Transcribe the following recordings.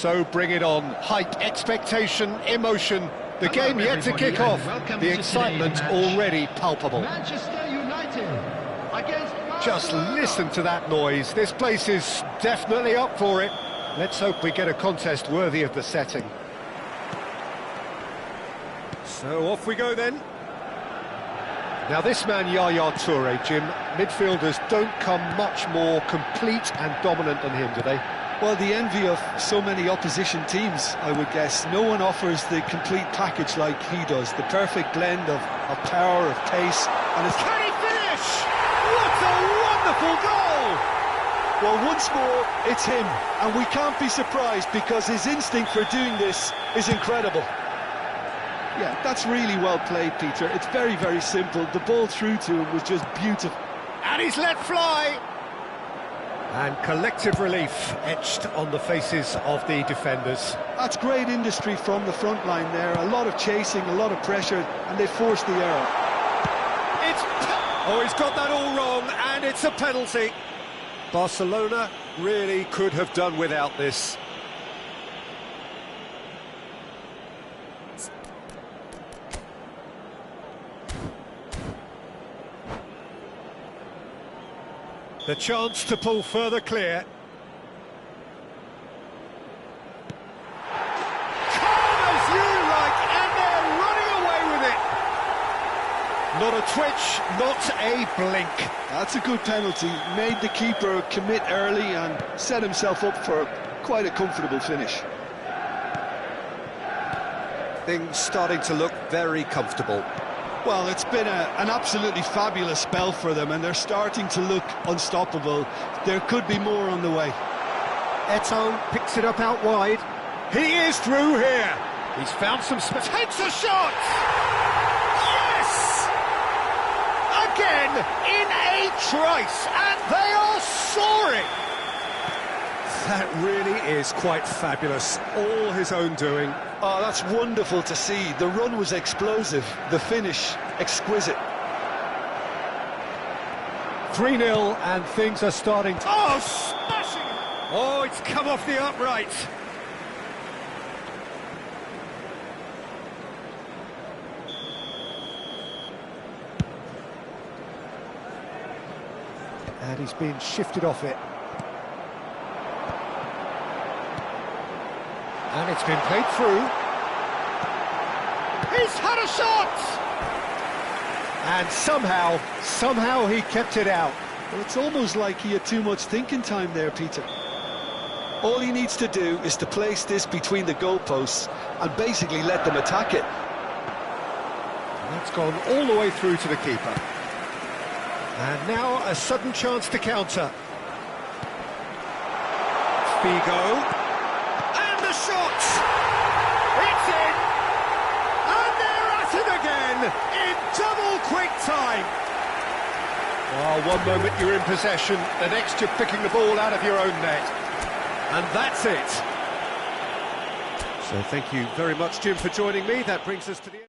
So bring it on. Hype, expectation, emotion. The game yet to kick off. The excitement already palpable. Manchester United against Just listen to that noise. This place is definitely up for it. Let's hope we get a contest worthy of the setting. So off we go then. Now this man Yaya Toure, Jim, midfielders don't come much more complete and dominant than him, do they? Well, the envy of so many opposition teams, I would guess. No one offers the complete package like he does. The perfect blend of power, of pace, and his... Can he finish? What a wonderful goal! Well, once more, it's him, and we can't be surprised because his instinct for doing this is incredible. Yeah, that's really well played, Peter. It's very, very simple. The ball through to him was just beautiful. And he's let fly! And collective relief etched on the faces of the defenders. That's great industry from the front line there. A lot of chasing, a lot of pressure, and they forced the error. Oh, he's got that all wrong, and it's a penalty. Barcelona really could have done without this. The chance to pull further clear. Calm as you like, and they're running away with it. Not a twitch, not a blink. That's a good penalty. Made the keeper commit early and set himself up for quite a comfortable finish. Things starting to look very comfortable. Well, it's been an absolutely fabulous spell for them, and they're starting to look unstoppable. There could be more on the way. Eto'o picks it up out wide. He is through here. He's found some space. Takes a shot! Yes! Again, in a trice, and they are soaring! That really is quite fabulous. All his own doing. Oh, that's wonderful to see. The run was explosive, the finish exquisite. 3-0 and things are starting to... Oh, smashing! Oh, it's come off the upright. And he's been shifted off it. And it's been played through. He's had a shot! And somehow he kept it out. Well, it's almost like he had too much thinking time there, Peter. All he needs to do is to place this between the goalposts and basically let them attack it. And that's gone all the way through to the keeper. And now a sudden chance to counter. Figo. Shot! It's in! And they're at it again in double quick time! Oh, one moment you're in possession, the next you're picking the ball out of your own net. And that's it. So thank you very much, Jim, for joining me. That brings us to the end.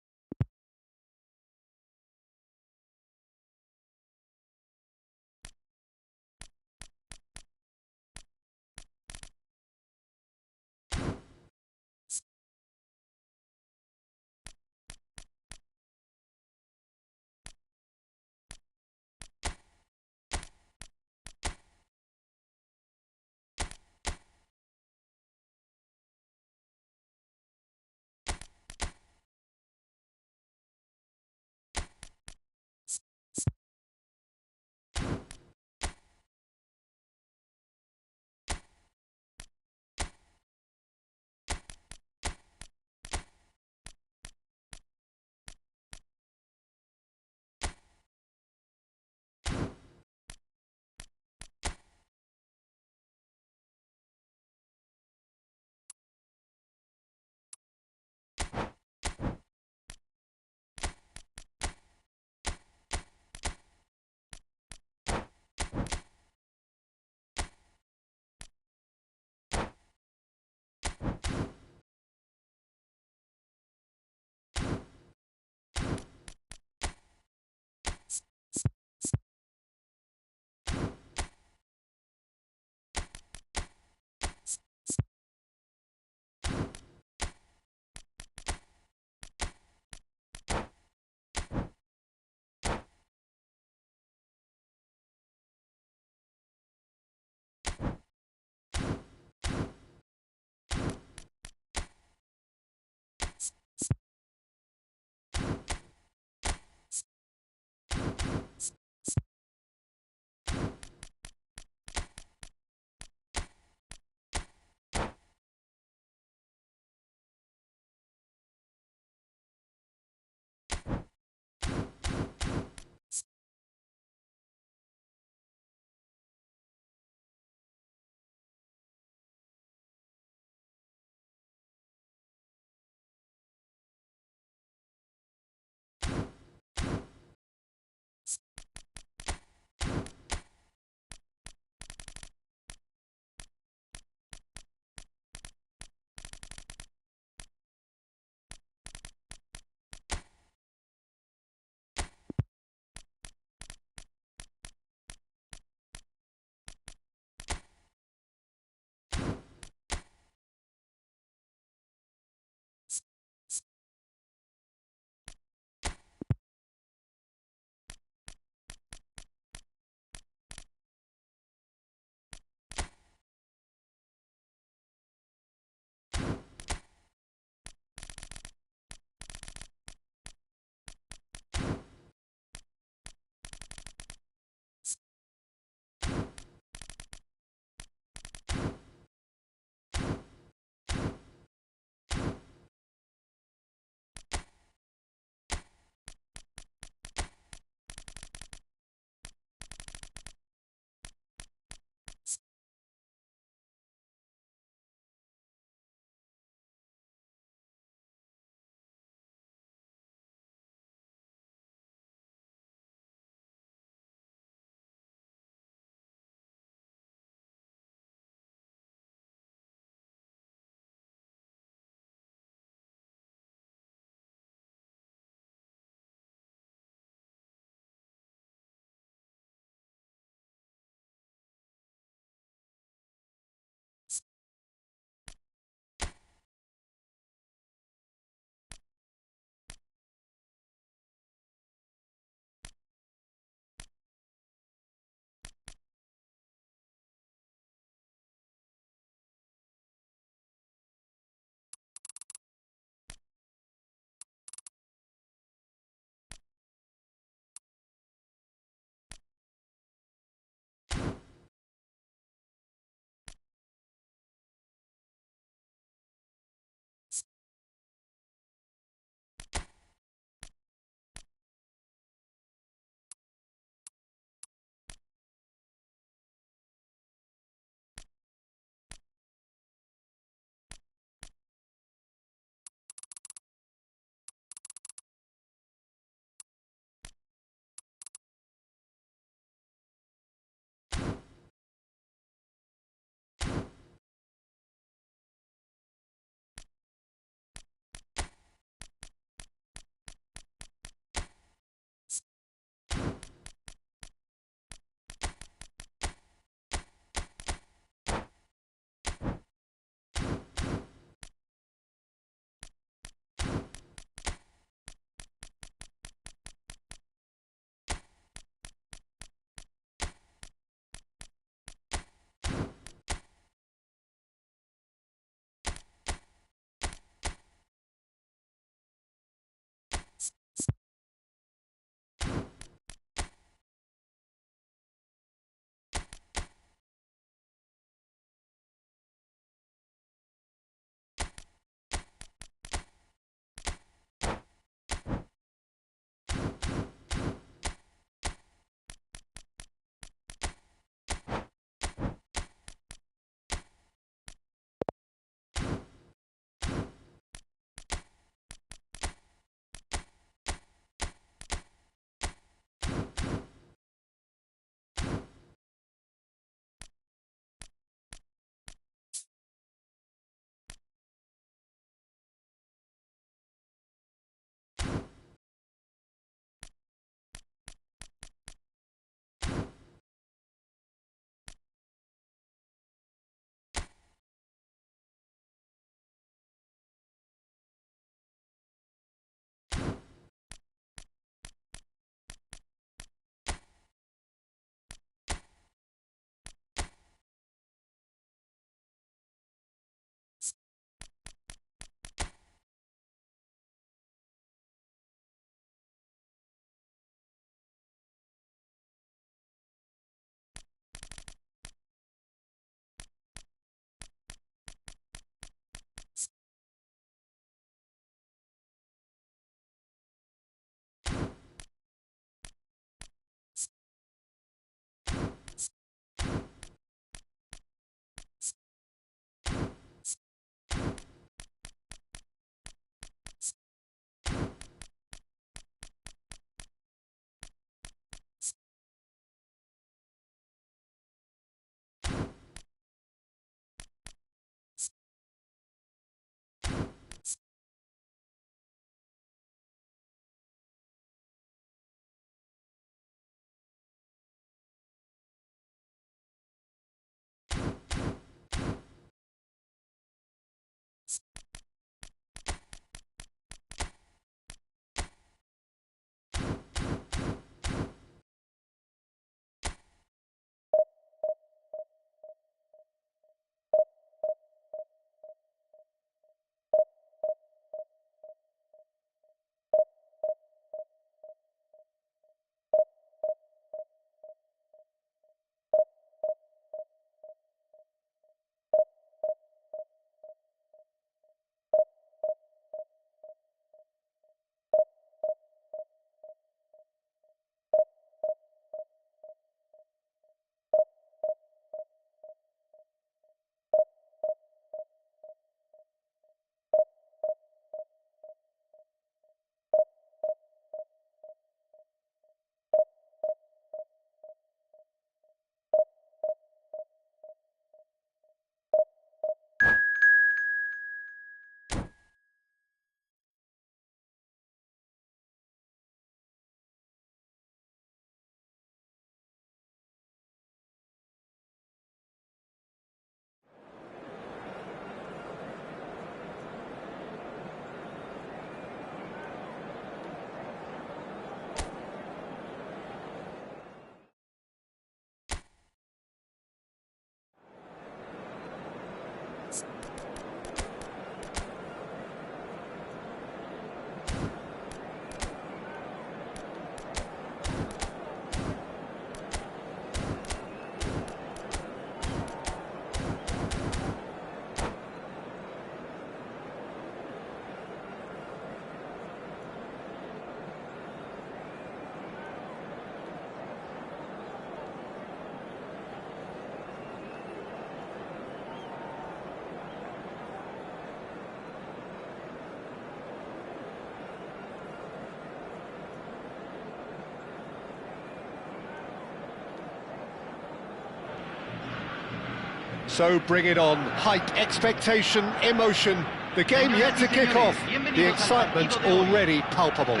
So bring it on. Hype, expectation, emotion. The game yet to kick off. The excitement already palpable.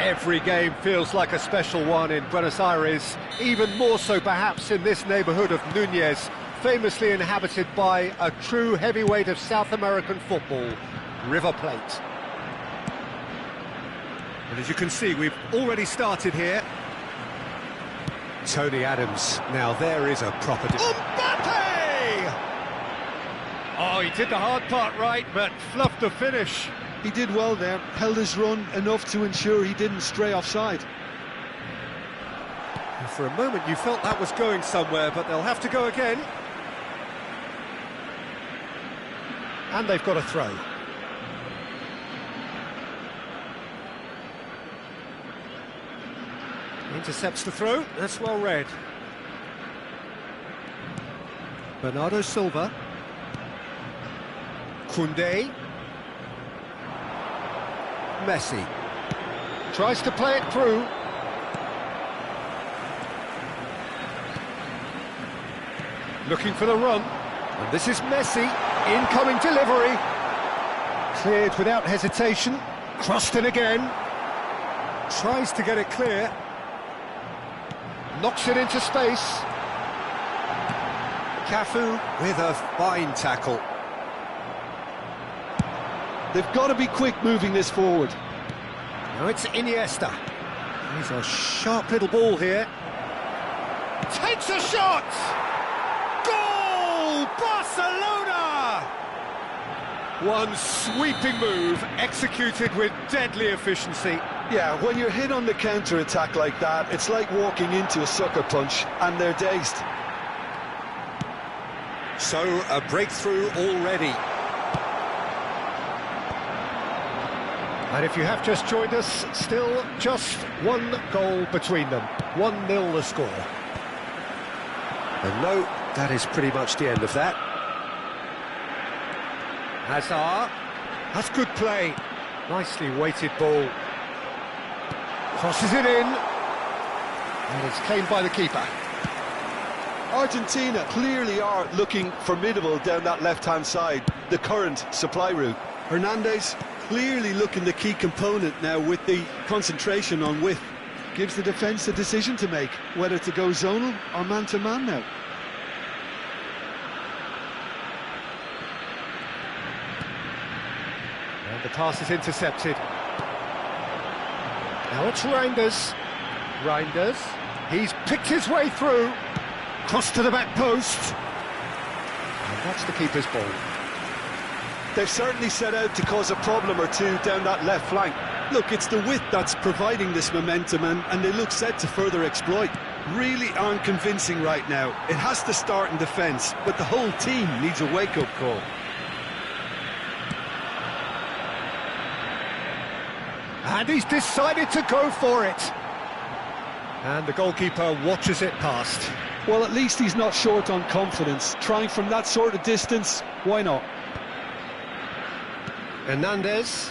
Every game feels like a special one in Buenos Aires, even more so perhaps in this neighbourhood of Núñez, famously inhabited by a true heavyweight of South American football, River Plate. And as you can see, we've already started here. Tony Adams, now there is a proper... Mbappe! Oh, he did the hard part right, but fluffed the finish. He did well there, held his run enough to ensure he didn't stray offside. For a moment you felt that was going somewhere, but they'll have to go again. And they've got a throw. Intercepts the throw, that's well read. Bernardo Silva. Koundé. Messi. Tries to play it through. Looking for the run. And this is Messi. Incoming delivery. Cleared without hesitation. Crossed in again. Tries to get it clear. Knocks it into space. Cafu with a fine tackle. They've got to be quick moving this forward. Now it's Iniesta. He's a sharp little ball here. Takes a shot! Goal! Barcelona! One sweeping move, executed with deadly efficiency. Yeah, when you're hit on the counter-attack like that, it's like walking into a sucker punch, and they're dazed. So, a breakthrough already. And if you have just joined us, still just one goal between them. 1-0 the score. And no, that is pretty much the end of that. Hazard. That's good play. Nicely weighted ball. Crosses it in. And it's claimed by the keeper. Argentina clearly are looking formidable down that left-hand side, the current supply route. Hernandez clearly looking the key component now with the concentration on width. Gives the defence a decision to make, whether to go zonal or man-to-man now. And the pass is intercepted. Now it's Reinders. Reinders. He's picked his way through. Cross to the back post. And that's the keeper's ball. They've certainly set out to cause a problem or two down that left flank. Look, it's the width that's providing this momentum, and they look set to further exploit. Really aren't convincing right now. It has to start in defence, but the whole team needs a wake-up call. And he's decided to go for it. And the goalkeeper watches it past. Well, at least he's not short on confidence. Trying from that sort of distance, why not? Hernandez.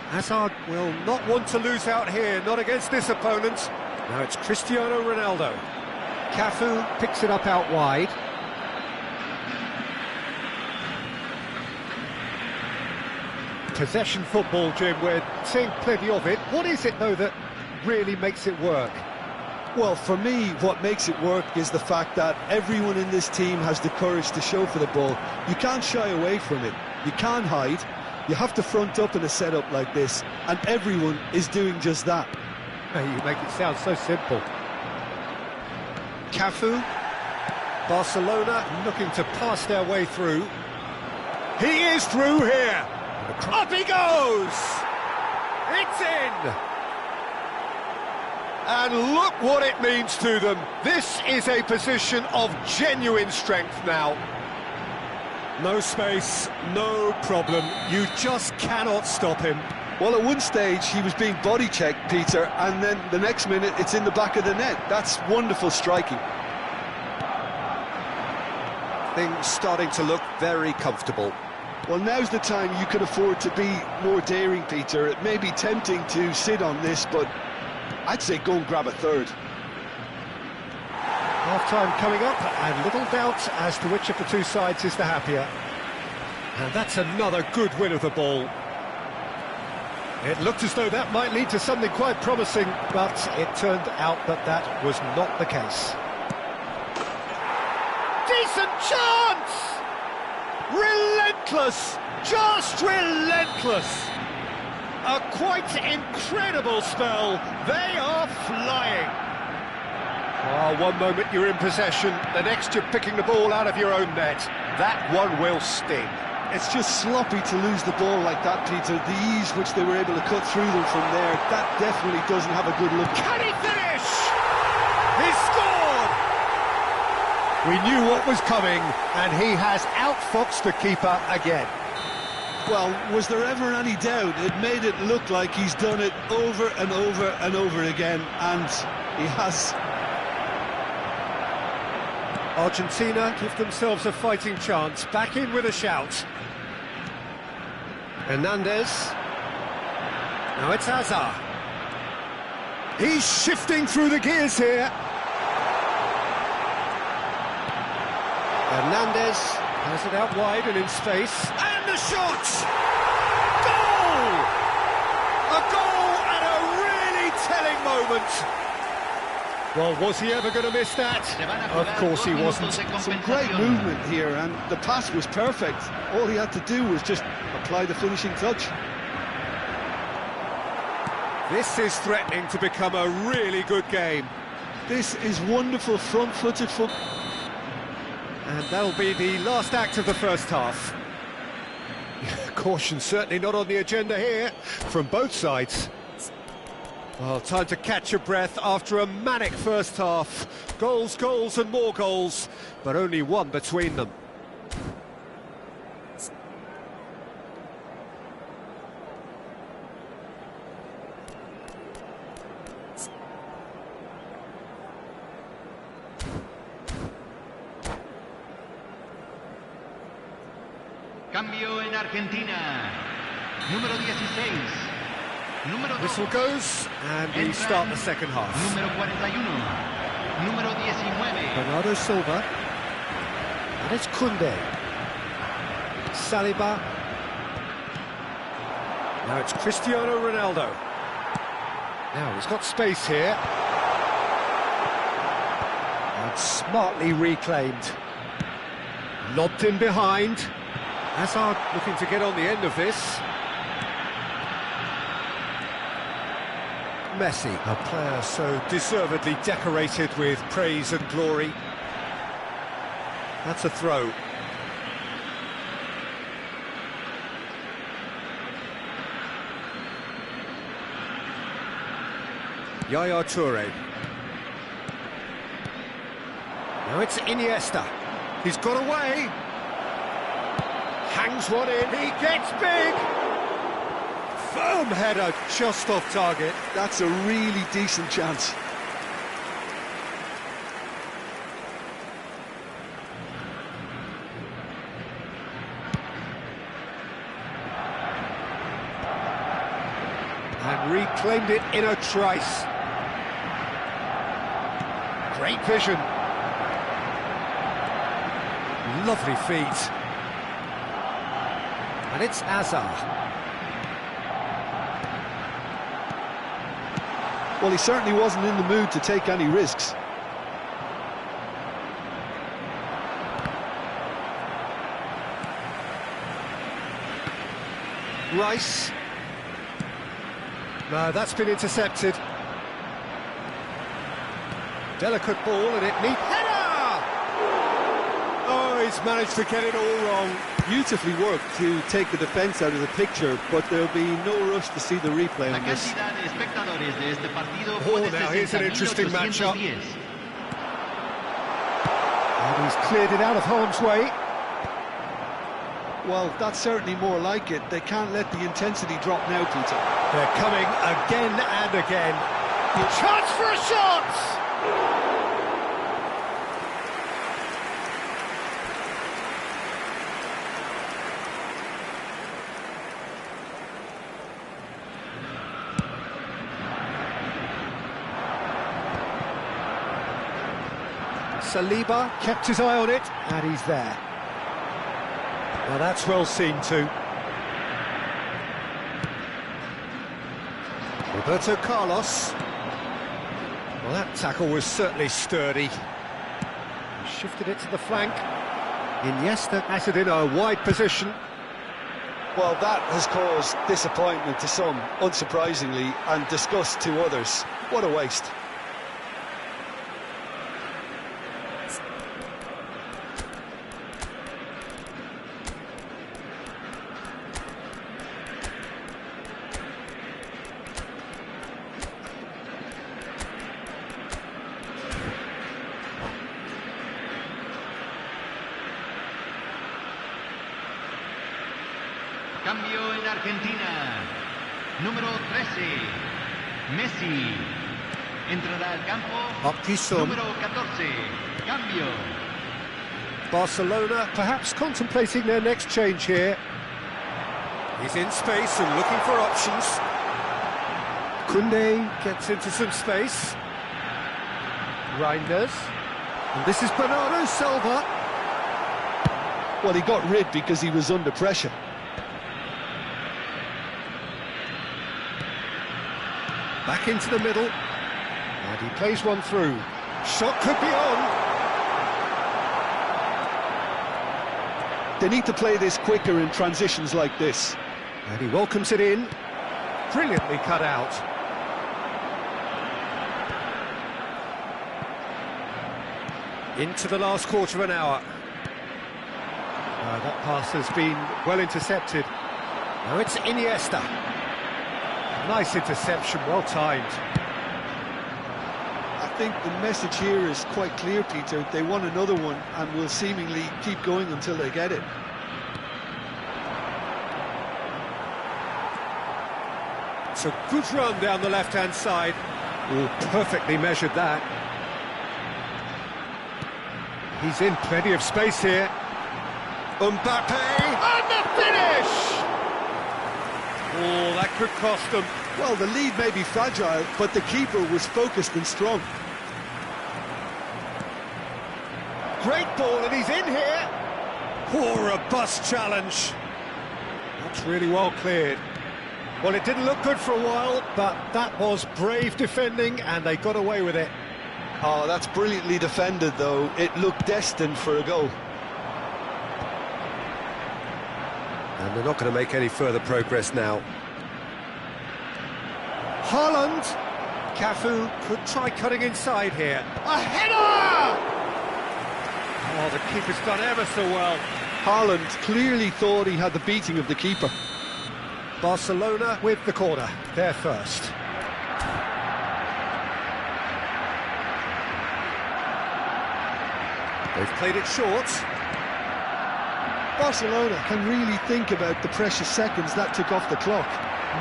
Hazard will not want to lose out here, not against this opponent. Now it's Cristiano Ronaldo. Cafu picks it up out wide. Possession football, Jim, we're seeing plenty of it. What is it, though, that really makes it work? Well, for me, what makes it work is the fact that everyone in this team has the courage to show for the ball. You can't shy away from it. You can't hide. You have to front up in a setup like this, and everyone is doing just that. You make it sound so simple. Cafu. Barcelona looking to pass their way through. He is through here. Up he goes! It's in! And look what it means to them. This is a position of genuine strength now. No space, no problem. You just cannot stop him. Well, at one stage, he was being body-checked, Peter, and then the next minute, it's in the back of the net. That's wonderful striking. Things starting to look very comfortable. Well, now's the time you can afford to be more daring, Peter. It may be tempting to sit on this, but I'd say go and grab a third. Half-time coming up, and little doubt as to which of the two sides is the happier. And that's another good win of the ball. It looked as though that might lead to something quite promising, but it turned out that that was not the case. Decent chance! Relentless! Just relentless! A quite incredible spell. They are flying. Oh, one moment you're in possession, the next you're picking the ball out of your own net. That one will sting. It's just sloppy to lose the ball like that, Peter. The ease which they were able to cut through them from there, that definitely doesn't have a good look. Can he finish? He scored! We knew what was coming, and he has outfoxed the keeper again. Well, was there ever any doubt? It made it look like he's done it over and over and over again, and he has. Argentina give themselves a fighting chance, back in with a shout. Hernandez. Now it's Hazard. He's shifting through the gears here. Hernandez has it out wide and in space. And the shot! Goal! A goal at a really telling moment. Well, was he ever going to miss that? Of course he wasn't. Some great movement here, and the pass was perfect. All he had to do was just apply the finishing touch. This is threatening to become a really good game. This is wonderful front-footed football. And that'll be the last act of the first half. Caution certainly not on the agenda here, from both sides. Well, time to catch your breath after a manic first half. Goals, goals and more goals, but only one between them. Cambio en Argentina. Número 16. Whistle goes, and we start the second half. Número 41. Número 19. Bernardo Silva. And it's Koundé. Saliba. Now it's Cristiano Ronaldo. Now he's got space here. And smartly reclaimed. Lobbed in behind. Hazard looking to get on the end of this. Messi, a player so deservedly decorated with praise and glory. That's a throw. Yaya Toure. Now it's Iniesta. He's got away. Hangs one in. He gets big. Firm header just off target. That's a really decent chance. And reclaimed it in a trice. Great vision. Lovely feet. And it's Hazard. Well, he certainly wasn't in the mood to take any risks. Rice. No, that's been intercepted. Delicate ball and it needs... Header! Oh, he's managed to get it all wrong. Beautifully worked to take the defence out of the picture, but there'll be no rush to see the replay on this. Oh, now here's an interesting matchup. And he's cleared it out of harm's way. Well, that's certainly more like it. They can't let the intensity drop now, Peter. They're coming again and again. Chance for a shot! Saliba kept his eye on it, and he's there. Well, that's well seen too. Roberto Carlos. Well, that tackle was certainly sturdy. He shifted it to the flank. Iniesta has it in a wide position. Well, that has caused disappointment to some, unsurprisingly, and disgust to others. What a waste. Cambio en Argentina. Número 13, Messi. Entrará al campo. Up Kisum. Número 14, cambio. Barcelona perhaps contemplating their next change here. He's in space and looking for options. Koundé gets into some space. Reinders. And this is Bernardo Silva. Well, he got rid because he was under pressure. Back into the middle, and he plays one through. Shot could be on. They need to play this quicker in transitions like this. And he welcomes it in. Brilliantly cut out. Into the last quarter of an hour. That pass has been well intercepted. Now it's Iniesta. Nice interception, well timed. I think the message here is quite clear, Peter. They want another one and will seemingly keep going until they get it. It's a good run down the left-hand side. Oh, perfectly measured that. He's in plenty of space here. Mbappe! And the finish! Oh, that could cost them. Well, the lead may be fragile, but the keeper was focused and strong. Great ball, and he's in here. Oh, robust challenge. That's really well cleared. Well, it didn't look good for a while, but that was brave defending, and they got away with it. Oh, that's brilliantly defended, though. It looked destined for a goal. And they're not going to make any further progress now. Haaland! Cafu could try cutting inside here. A header! Oh, the keeper's done ever so well. Haaland clearly thought he had the beating of the keeper. Barcelona with the corner. They're first. They've played it short. Barcelona can really think about the precious seconds that took off the clock.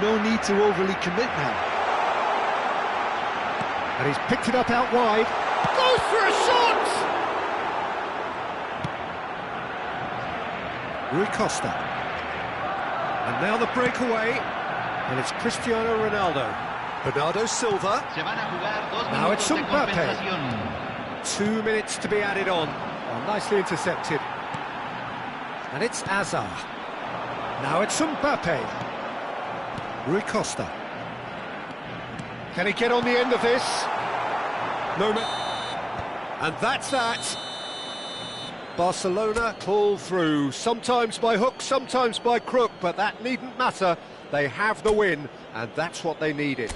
No need to overly commit now. And he's picked it up out wide. Goes for a shot! Rui Costa. And now the breakaway. And it's Cristiano Ronaldo. Bernardo Silva. Now it's Mbappe. 2 minutes to be added on. Well, nicely intercepted. And it's Azar. Now it's Mbappe. Rui Costa. Can he get on the end of this? Moment. And that's that. Barcelona pull through, sometimes by hook, sometimes by crook, but that needn't matter. They have the win, and that's what they needed.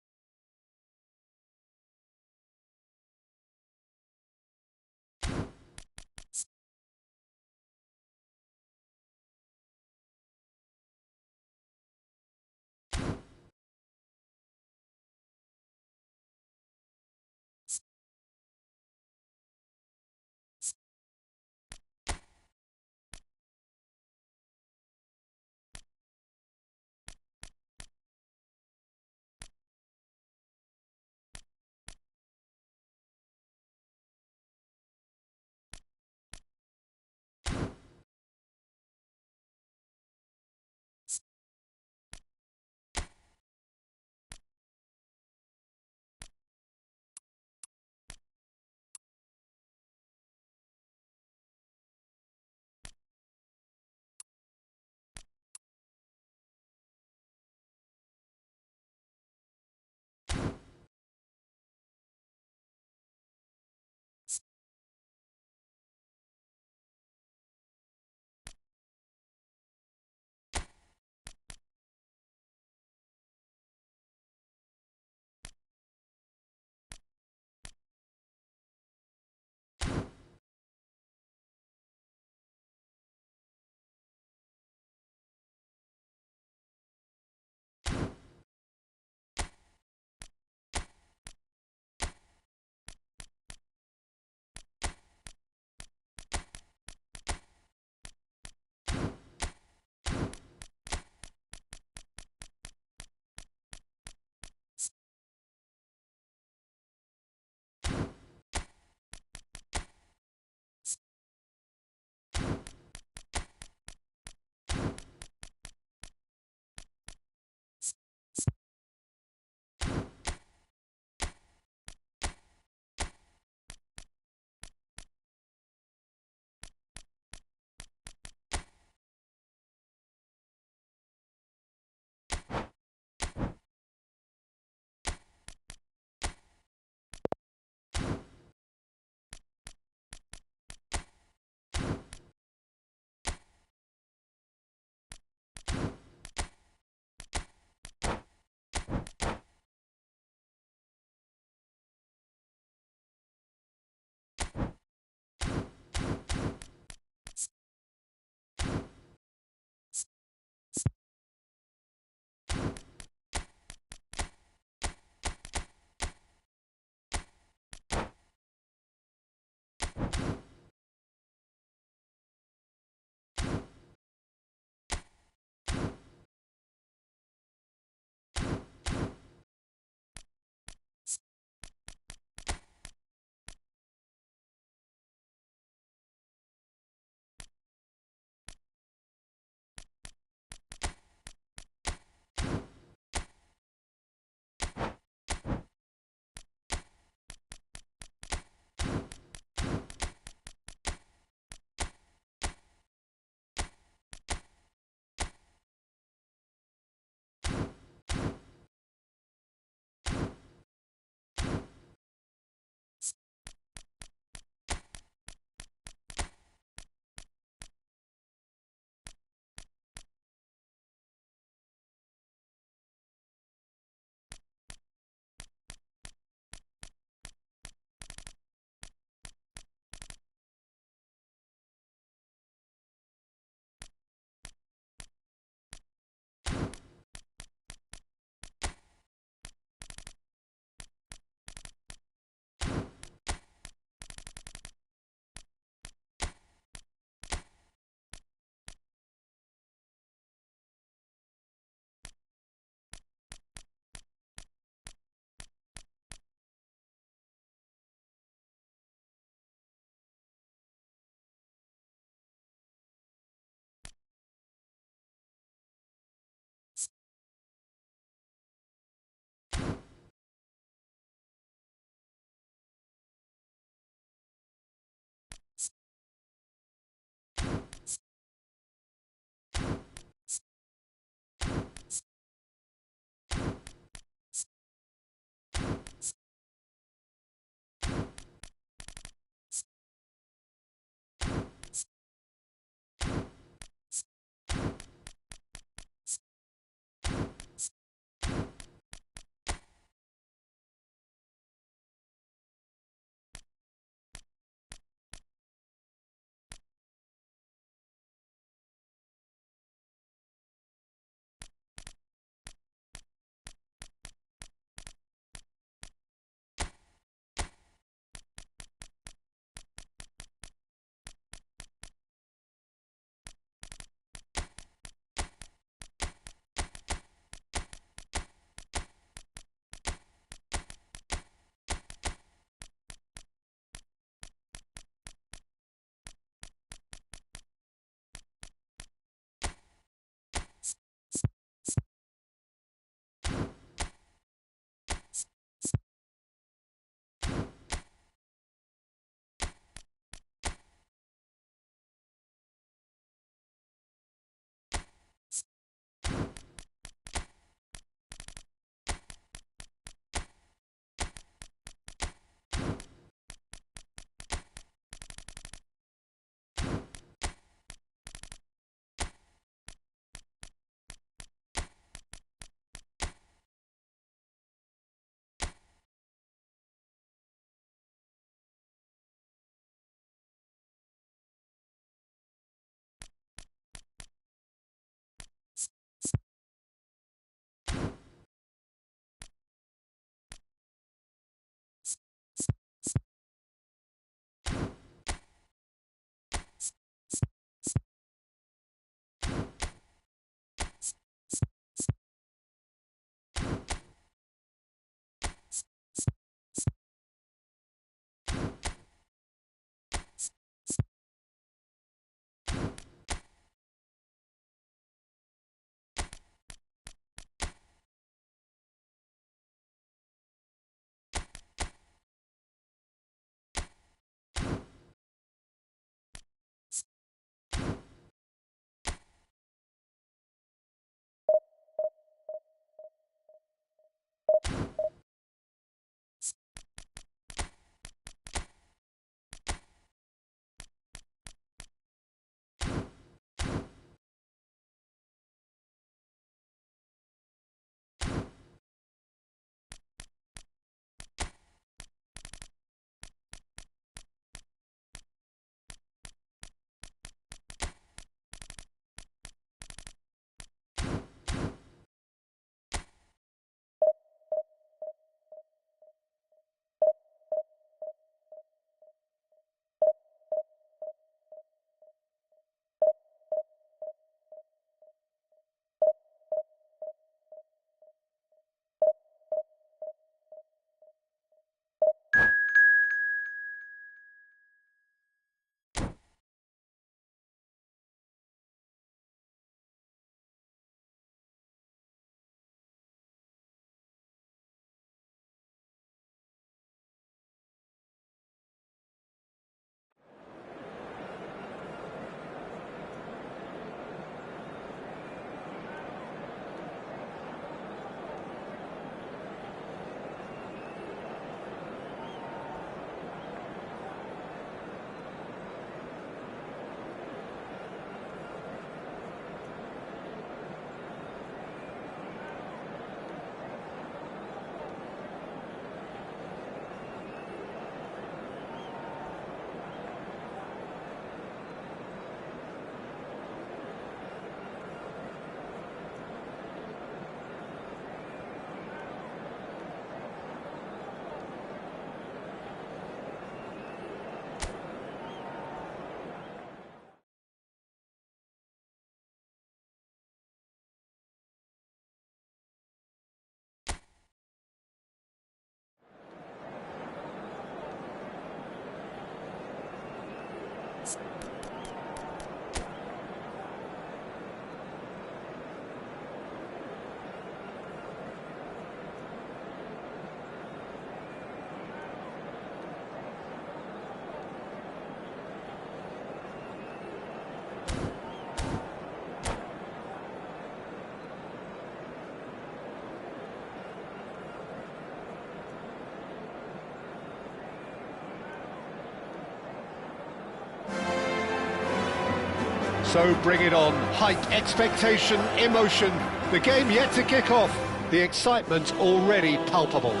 So bring it on. Hype, expectation, emotion. The game yet to kick off. The excitement already palpable.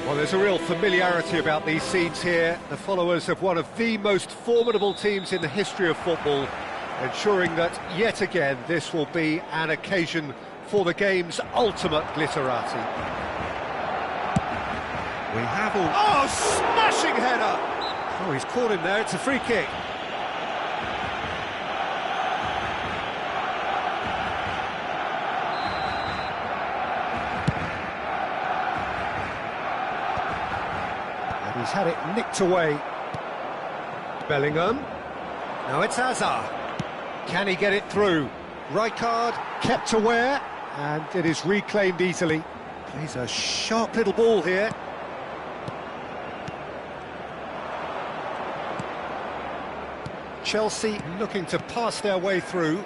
Well, there's a real familiarity about these scenes here. The followers of one of the most formidable teams in the history of football, ensuring that, yet again, this will be an occasion for the game's ultimate glitterati. We have all... Oh, smashing header! Oh, he's caught him there, it's a free kick. And he's had it nicked away. Bellingham. Now it's Hazard. Can he get it through? Rijkaard kept aware, and it is reclaimed easily. Plays a sharp little ball here. Chelsea looking to pass their way through.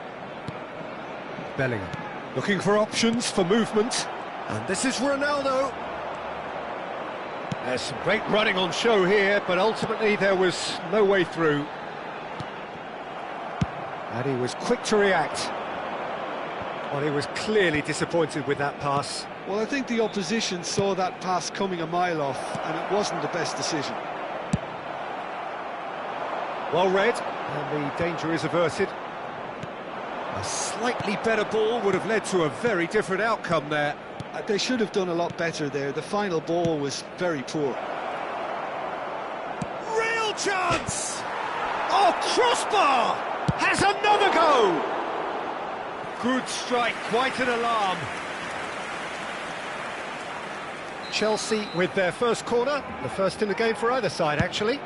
Bellingham looking for options for movement. And this is Ronaldo. There's some great running on show here, but ultimately there was no way through. And he was quick to react. Well, he was clearly disappointed with that pass. Well, I think the opposition saw that pass coming a mile off, and it wasn't the best decision. Well read, and the danger is averted. A slightly better ball would have led to a very different outcome there. They should have done a lot better there. The final ball was very poor. Real chance! Oh, crossbar! Has another go! Good strike, quite an alarm. Chelsea with their first corner, the first in the game for either side, actually.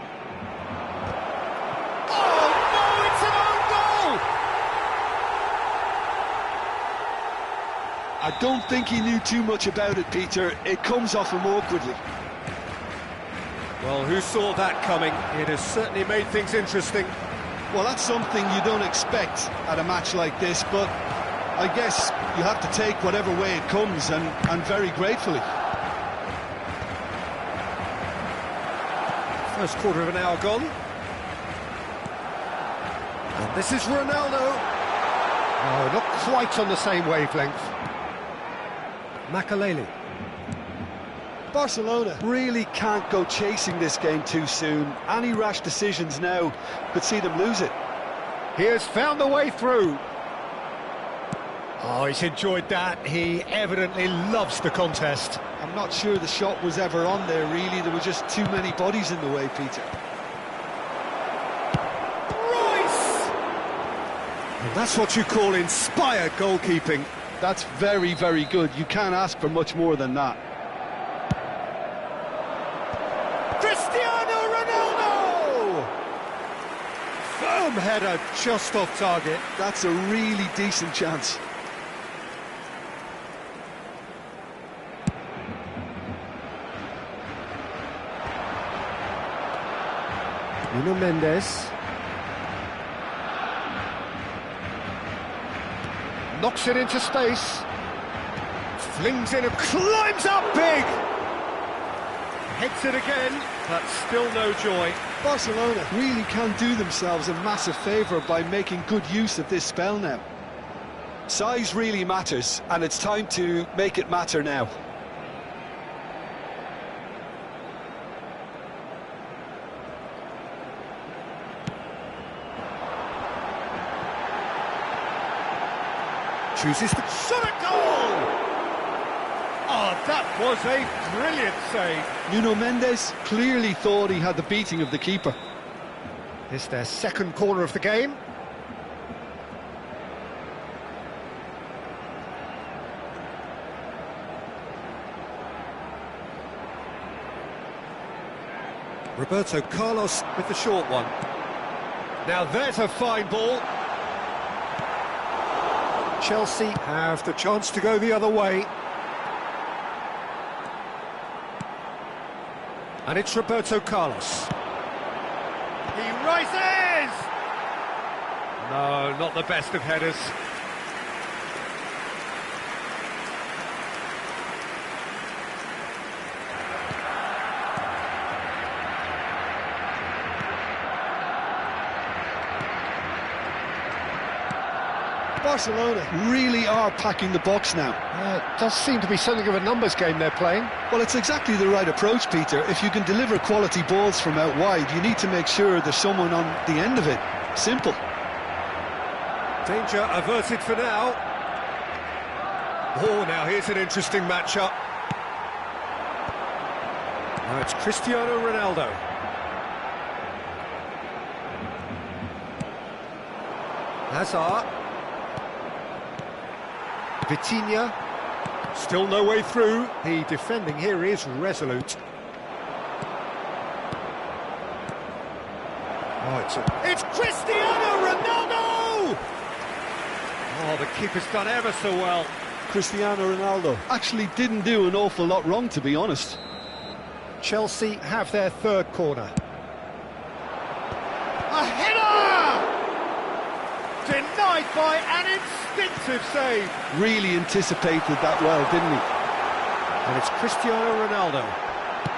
Oh, no, it's an own goal! I don't think he knew too much about it, Peter. It comes off him awkwardly. Well, who saw that coming? It has certainly made things interesting. Well, that's something you don't expect at a match like this, but I guess you have to take whatever way it comes, and very gratefully. First quarter of an hour gone. And this is Ronaldo. Oh, not quite on the same wavelength. Makaleli. Barcelona really can't go chasing this game too soon. Any rash decisions now could see them lose it. He has found the way through. Oh, he's enjoyed that. He evidently loves the contest. I'm not sure the shot was ever on there, really. There were just too many bodies in the way, Peter. Royce! And that's what you call inspired goalkeeping. That's very, very good. You can't ask for much more than that. Cristiano Ronaldo! Firm header just off target. That's a really decent chance. Nuno Mendes. Knocks it into space. Flings in and climbs up big! Heads it again, but still no joy. Barcelona really can do themselves a massive favour by making good use of this spell now. Size really matters, and it's time to make it matter now. Chooses the shot at goal! Oh, that was a brilliant save. Nuno Mendes clearly thought he had the beating of the keeper. It's their second corner of the game. Roberto Carlos with the short one. Now there's a fine ball. Chelsea have the chance to go the other way. And it's Roberto Carlos. He rises! No, not the best of headers. Barcelona really are packing the box now. It does seem to be something of a numbers game they're playing. Well, it's exactly the right approach, Peter. If you can deliver quality balls from out wide, you need to make sure there's someone on the end of it. Simple. Danger averted for now. Oh, now here's an interesting matchup. Now it's Cristiano Ronaldo. Hazard. Vitinha. Still no way through. The defending here is resolute. Oh, it's Cristiano Ronaldo! Oh, the keeper's done ever so well. Cristiano Ronaldo actually didn't do an awful lot wrong, to be honest. Chelsea have their third corner. A header! Denied by an instinctive save. Really anticipated that well, didn't he? And it's Cristiano Ronaldo.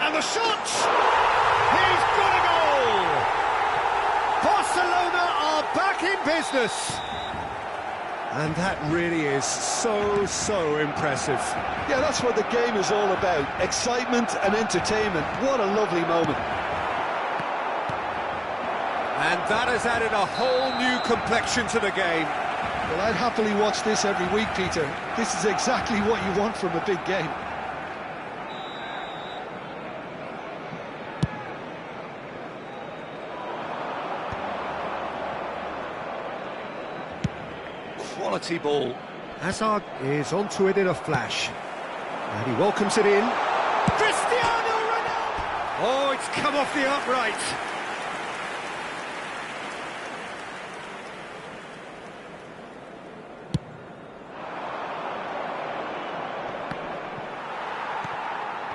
And the shot! He's got a goal! Barcelona are back in business. And that really is so impressive. Yeah, that's what the game is all about. Excitement and entertainment. What a lovely moment. And that has added a whole new complexion to the game. Well, I'd happily watch this every week, Peter. This is exactly what you want from a big game. Quality ball. Hazard is onto it in a flash. And he welcomes it in. Cristiano Ronaldo! Oh, it's come off the upright.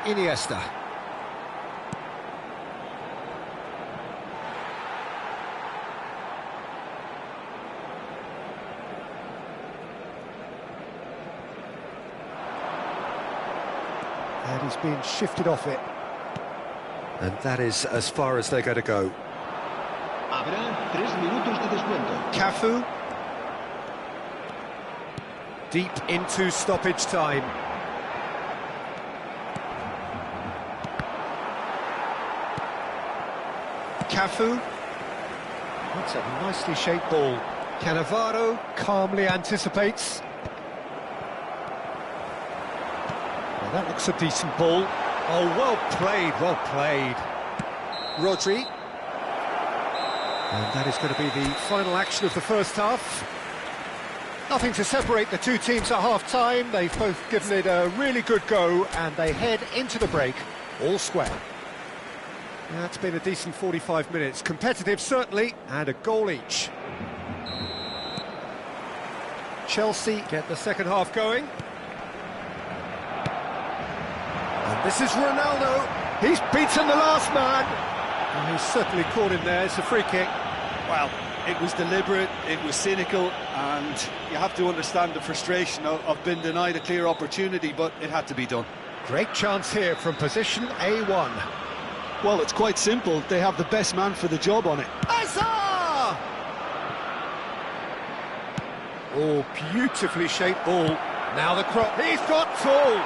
Iniesta. And he's been shifted off it. And that is as far as they're going to go. Habrá 3 minutos de descuento. Cafu. Deep into stoppage time. Cafu. That's a nicely shaped ball. Cannavaro calmly anticipates. Well, that looks a decent ball. Oh, well played, well played. Rodri. And that is going to be the final action of the first half. Nothing to separate the two teams at half-time. They've both given it a really good go, and they head into the break all square. That's been a decent 45 minutes. Competitive, certainly, and a goal each. Chelsea get the second half going. And this is Ronaldo. He's beaten the last man. And he's certainly caught him there. It's a free kick. Well, it was deliberate, it was cynical, and you have to understand the frustration of being denied a clear opportunity, but it had to be done. Great chance here from position A1. Well, it's quite simple. They have the best man for the job on it. Hazard! Oh, beautifully shaped ball. Now the cross. He's got two.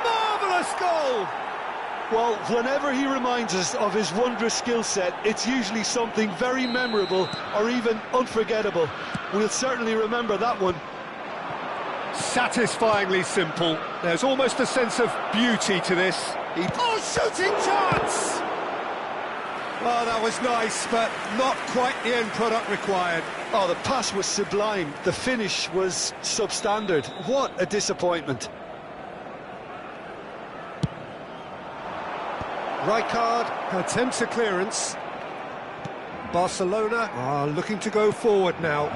Marvellous goal! Well, whenever he reminds us of his wondrous skill set, it's usually something very memorable or even unforgettable. We'll certainly remember that one. Satisfyingly simple. There's almost a sense of beauty to this. Oh, shooting chance! Oh, that was nice, but not quite the end product required. Oh, the pass was sublime. The finish was substandard. What a disappointment. Rijkaard attempts a clearance. Barcelona are looking to go forward now.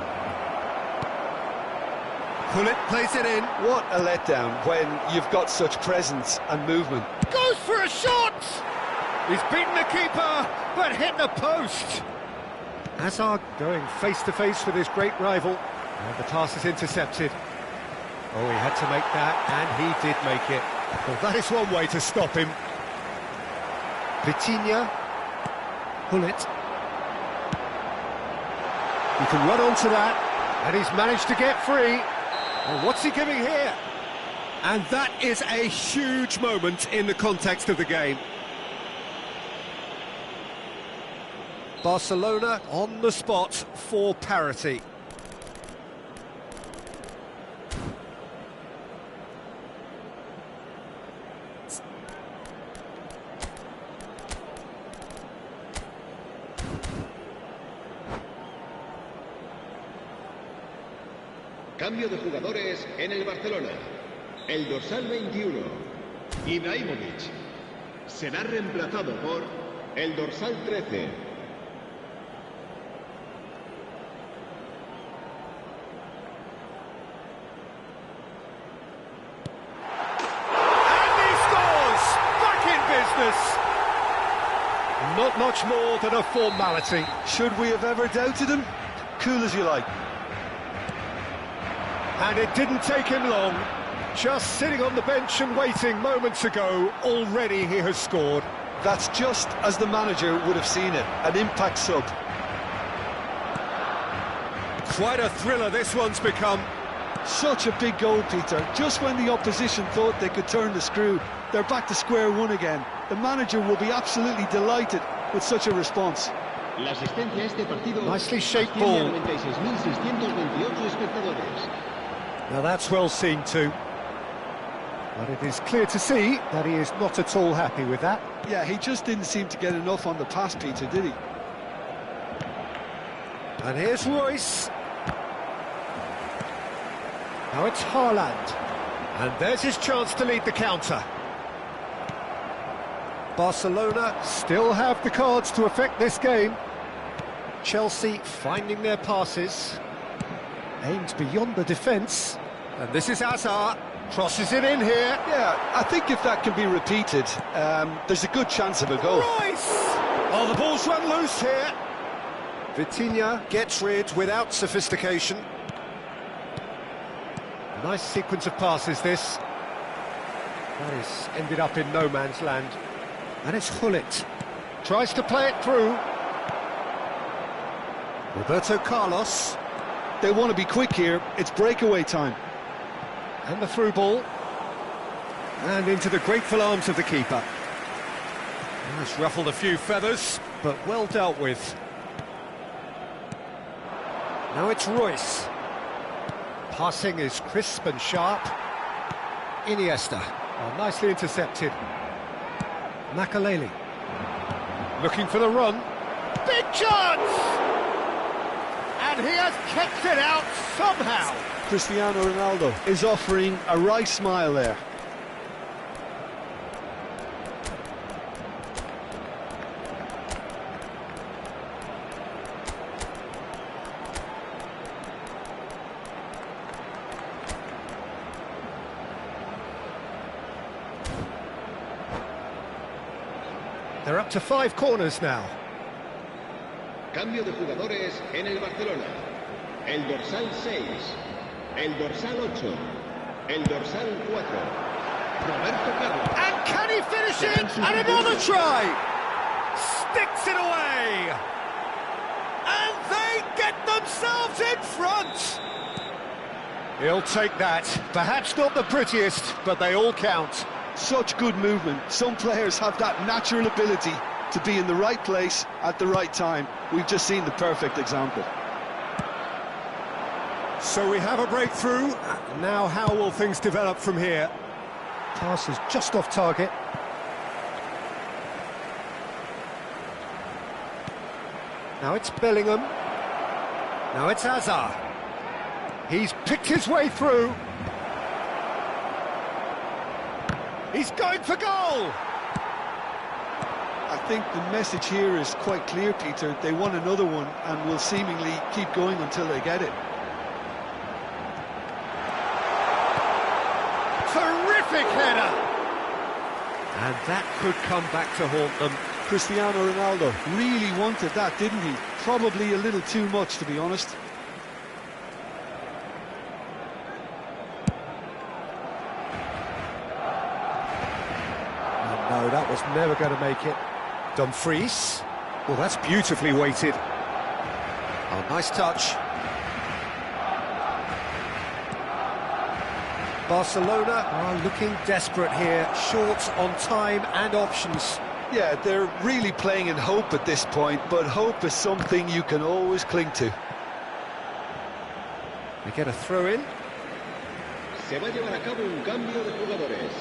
Pullet plays it in. What a letdown when you've got such presence and movement. Goes for a shot! He's beaten the keeper, but hit the post. Hazard going face-to-face with his great rival. And the pass is intercepted. Oh, he had to make that, and he did make it. Well, that is one way to stop him. Vitinha. Pullet. You can run onto that. And he's managed to get free. Well, what's he giving here? And that is a huge moment in the context of the game. Barcelona on the spot for parity. Cambio de jugadores en el Barcelona. El dorsal 21, Ibrahimovic, será reemplazado por el dorsal 13. And he scores! Back in business! Not much more than a formality. Should we have ever doubted him? Cool as you like. And it didn't take him long. Just sitting on the bench and waiting moments ago, already he has scored. That's just as the manager would have seen it, an impact sub. Quite a thriller this one's become. Such a big goal, Peter. Just when the opposition thought they could turn the screw, they're back to square one again. The manager will be absolutely delighted with such a response. La asistencia a este partido Nicely shaped ball. 96.628 espectadores. Now that's well seen too. But it is clear to see that he is not at all happy with that. Yeah, he just didn't seem to get enough on the pass, Peter, did he? And here's Royce. Now it's Haaland. And there's his chance to lead the counter. Barcelona still have the cards to affect this game. Chelsea finding their passes. Aimed beyond the defence. And this is Hazard. Crosses it in here. Yeah, I think if that can be repeated, there's a good chance of a goal. Royce! Oh, the ball's run loose here. Vitinha gets rid without sophistication. Nice sequence of passes, this. That is ended up in no man's land. And it's Hullet. Tries to play it through. Roberto Carlos. They want to be quick here. It's breakaway time. And the through ball. And into the grateful arms of the keeper. It's ruffled a few feathers, but well dealt with. Now it's Royce. Passing is crisp and sharp. Iniesta. Oh, nicely intercepted. Makaleli. Looking for the run. Big chance! And he has kept it out somehow. Cristiano Ronaldo is offering a wry smile there. They're up to 5 corners now. Cambio de jugadores en el Barcelona. El dorsal 6, el dorsal 8, el dorsal 4, Roberto Carlos. And can he finish it? And another try! Sticks it away! And they get themselves in front! He'll take that. Perhaps not the prettiest, but they all count. Such good movement. Some players have that natural ability to be in the right place at the right time. We've just seen the perfect example. So we have a breakthrough. Now how will things develop from here? Pass is just off target. Now it's Bellingham. Now it's Hazard. He's picked his way through. He's going for goal! I think the message here is quite clear, Peter. They want another one and will seemingly keep going until they get it. Terrific header! And that could come back to haunt them. Cristiano Ronaldo really wanted that, didn't he? Probably a little too much, to be honest. No, that was never going to make it. Dumfries. Well, that's beautifully weighted. Oh, nice touch. Barcelona are looking desperate here, short on time and options. Yeah, they're really playing in hope at this point, but hope is something you can always cling to. They get a throw in. Se va a llevar a cabo un cambio de jugadores.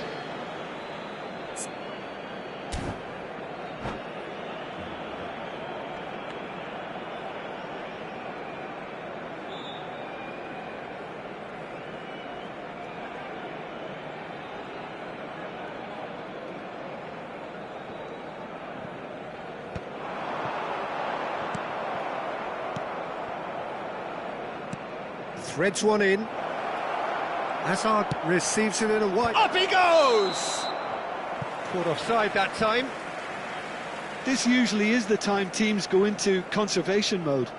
Threads one in. Hazard receives it in a wide. Up he goes! Caught offside that time. This usually is the time teams go into conservation mode.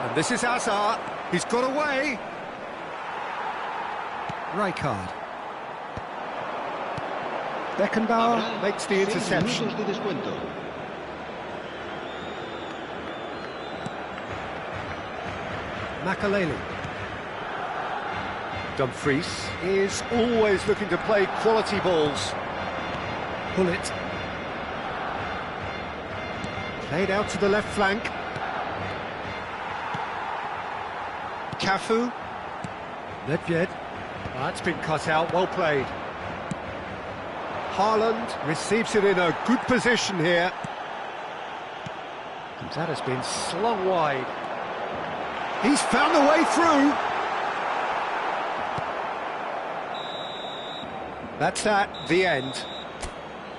And this is Hazard. He's got away. Rijkaard. Beckenbauer makes the interception. 6 minutos de descuento. Makaleli. Dumfries is always looking to play quality balls. Pull it. Played out to the left flank. Cafu. Nedved. That's been cut out, well played. Haaland receives it in a good position here. And that has been slung wide. He's found a way through. That's the end.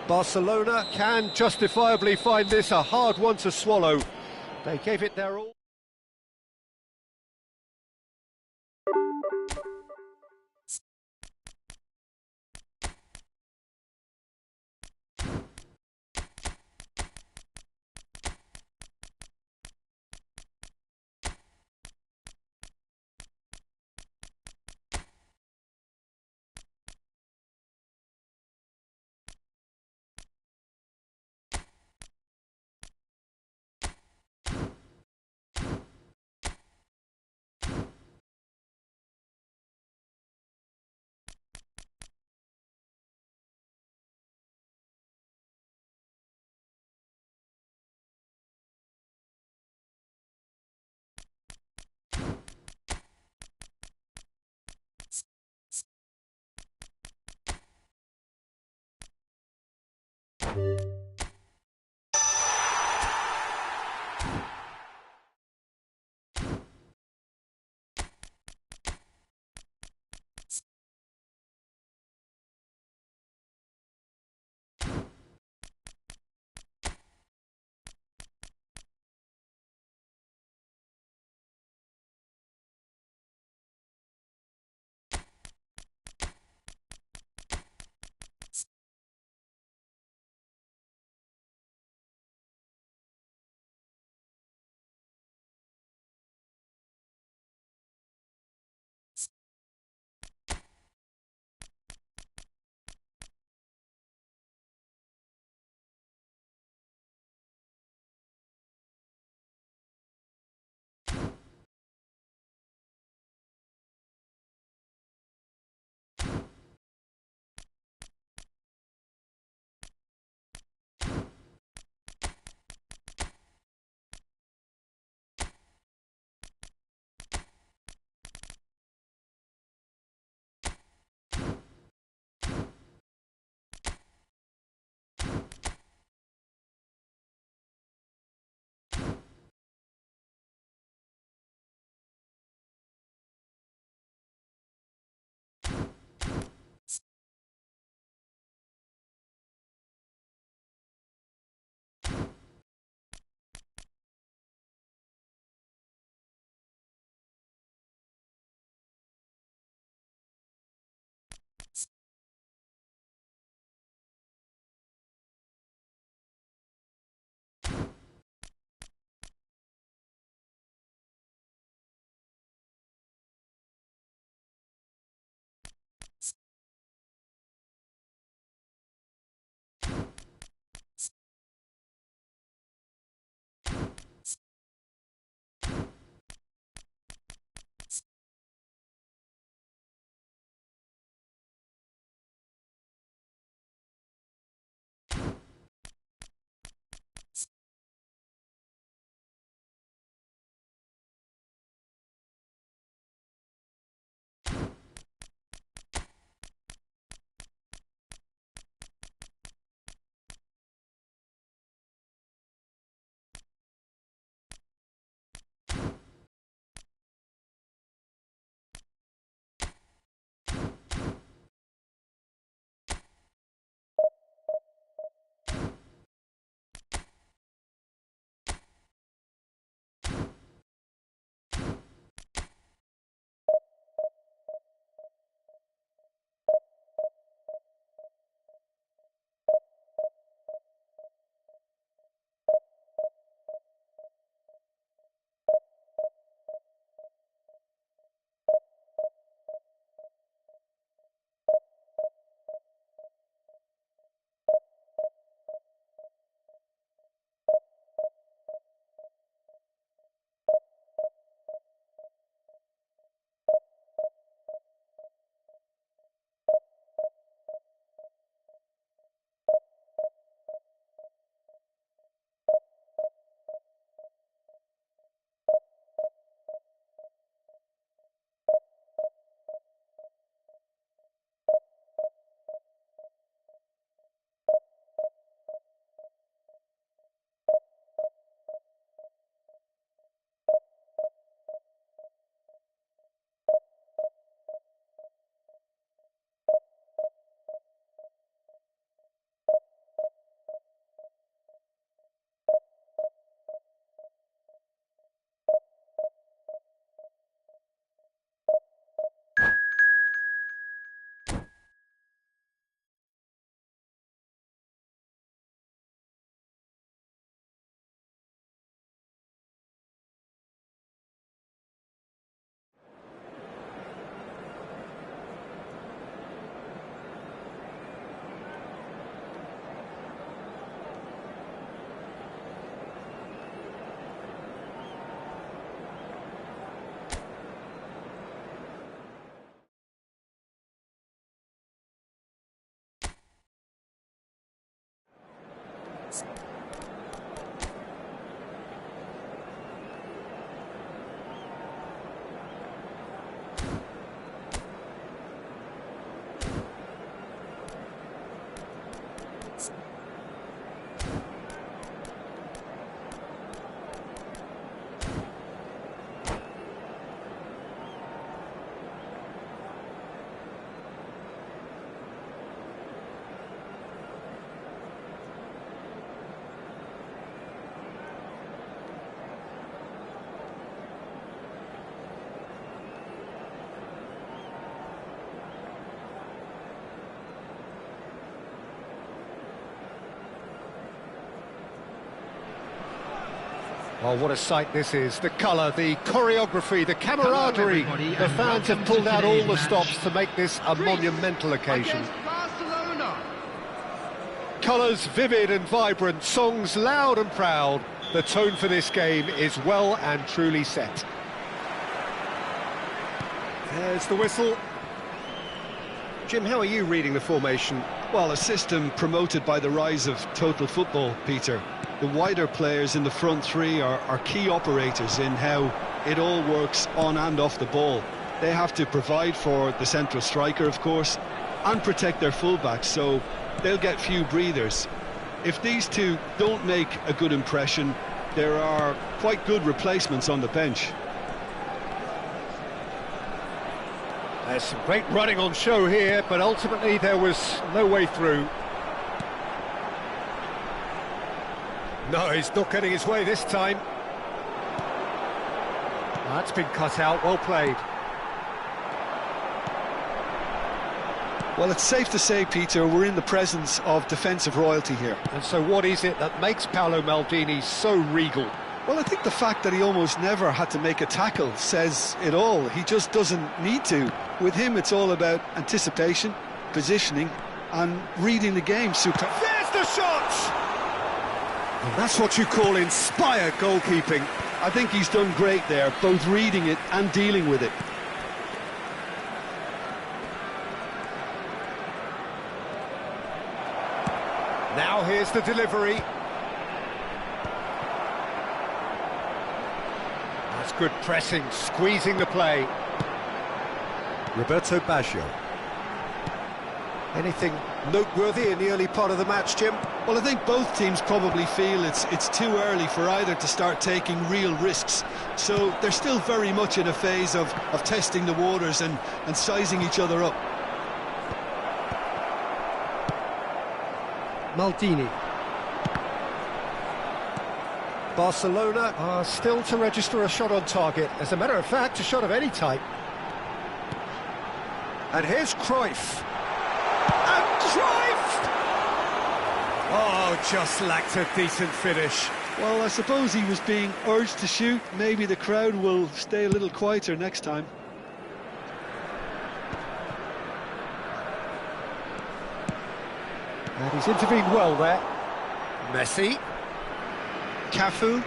Barcelona can justifiably find this a hard one to swallow. They gave it their all. Oh, what a sight this is. The colour, the choreography, the camaraderie. The fans have pulled out all the stops to make this a monumental occasion. Colours vivid and vibrant, songs loud and proud. The tone for this game is well and truly set. There's the whistle. Jim, how are you reading the formation? Well, a system promoted by the rise of total football, Peter. The wider players in the front three are key operators in how it all works on and off the ball. They have to provide for the central striker, of course, and protect their fullbacks, so they'll get few breathers. If these two don't make a good impression, there are quite good replacements on the bench. There's some great running on show here, but ultimately there was no way through. No, he's not getting his way this time. That's been cut out, well played. Well, it's safe to say, Peter, we're in the presence of defensive royalty here. And so what is it that makes Paolo Maldini so regal? Well, I think the fact that he almost never had to make a tackle says it all. He just doesn't need to. With him, it's all about anticipation, positioning, and reading the game. There's the shot! And that's what you call inspired goalkeeping. I think he's done great there, both reading it and dealing with it. Now here's the delivery. That's good pressing, squeezing the play. Roberto Baggio. Anything noteworthy in the early part of the match, Jim? Well, I think both teams probably feel it's too early for either to start taking real risks. So they're still very much in a phase of testing the waters and sizing each other up. Maldini. Barcelona are still to register a shot on target. As a matter of fact, a shot of any type. And here's Cruyff. And Cruyff! Oh, just lacked a decent finish. Well, I suppose he was being urged to shoot. Maybe the crowd will stay a little quieter next time. And he's intervened well there. Messi. Cafu.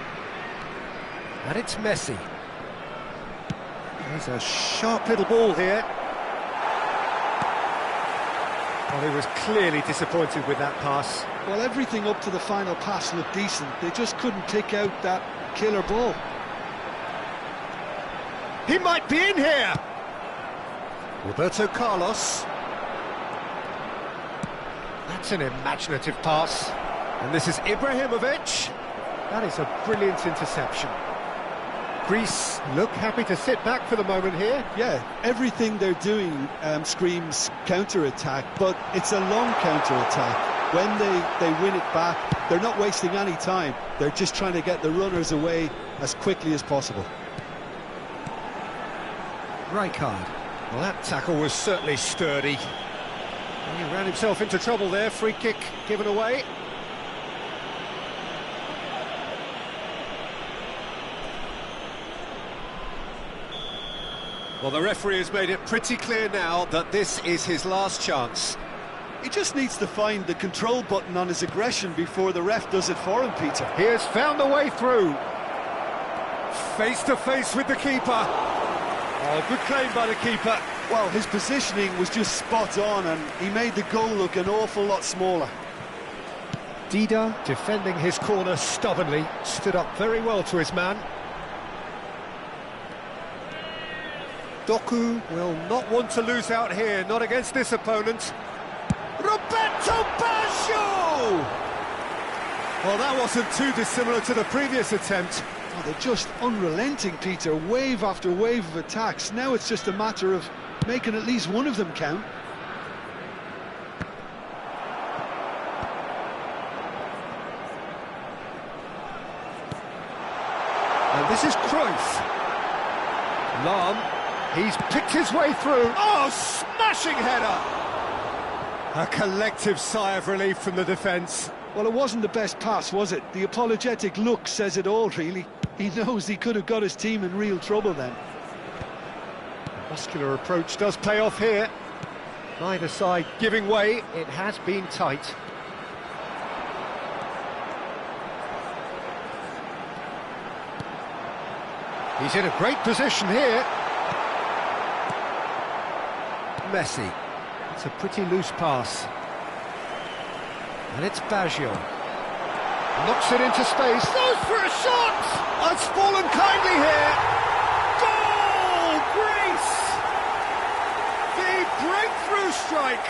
And it's Messi. There's a sharp little ball here. Well, he was clearly disappointed with that pass. Well, everything up to the final pass looked decent. They just couldn't pick out that killer ball. He might be in here! Roberto Carlos. That's an imaginative pass. And this is Ibrahimovic. That is a brilliant interception. Greece look happy to sit back for the moment here. Yeah, everything they're doing screams counter-attack, but it's a long counter-attack. When they win it back, they're not wasting any time. They're just trying to get the runners away as quickly as possible. Rijkaard. Well, that tackle was certainly sturdy. And he ran himself into trouble there. Free kick given away. Well, the referee has made it pretty clear now that this is his last chance. He just needs to find the control button on his aggression before the ref does it for him, Peter. He has found a way through. Face to face with the keeper. Oh, good claim by the keeper. Well, his positioning was just spot on and he made the goal look an awful lot smaller. Dida, defending his corner stubbornly, stood up very well to his man. Doku will not want to lose out here, not against this opponent. Roberto Baggio! Well, that wasn't too dissimilar to the previous attempt. Oh, they're just unrelenting, Peter, wave after wave of attacks. Now it's just a matter of making at least one of them count. And this is Cruyff. Lahm, he's picked his way through. Oh, smashing header! A collective sigh of relief from the defence. Well, it wasn't the best pass, was it? The apologetic look says it all, really. He knows he could have got his team in real trouble then. Muscular approach does pay off here. Neither side giving way. It has been tight. He's in a great position here. Messi. It's a pretty loose pass. And it's Baggio. Knocks it into space. Goes for a shot! It's fallen kindly here. Goal! Greece! The breakthrough strike!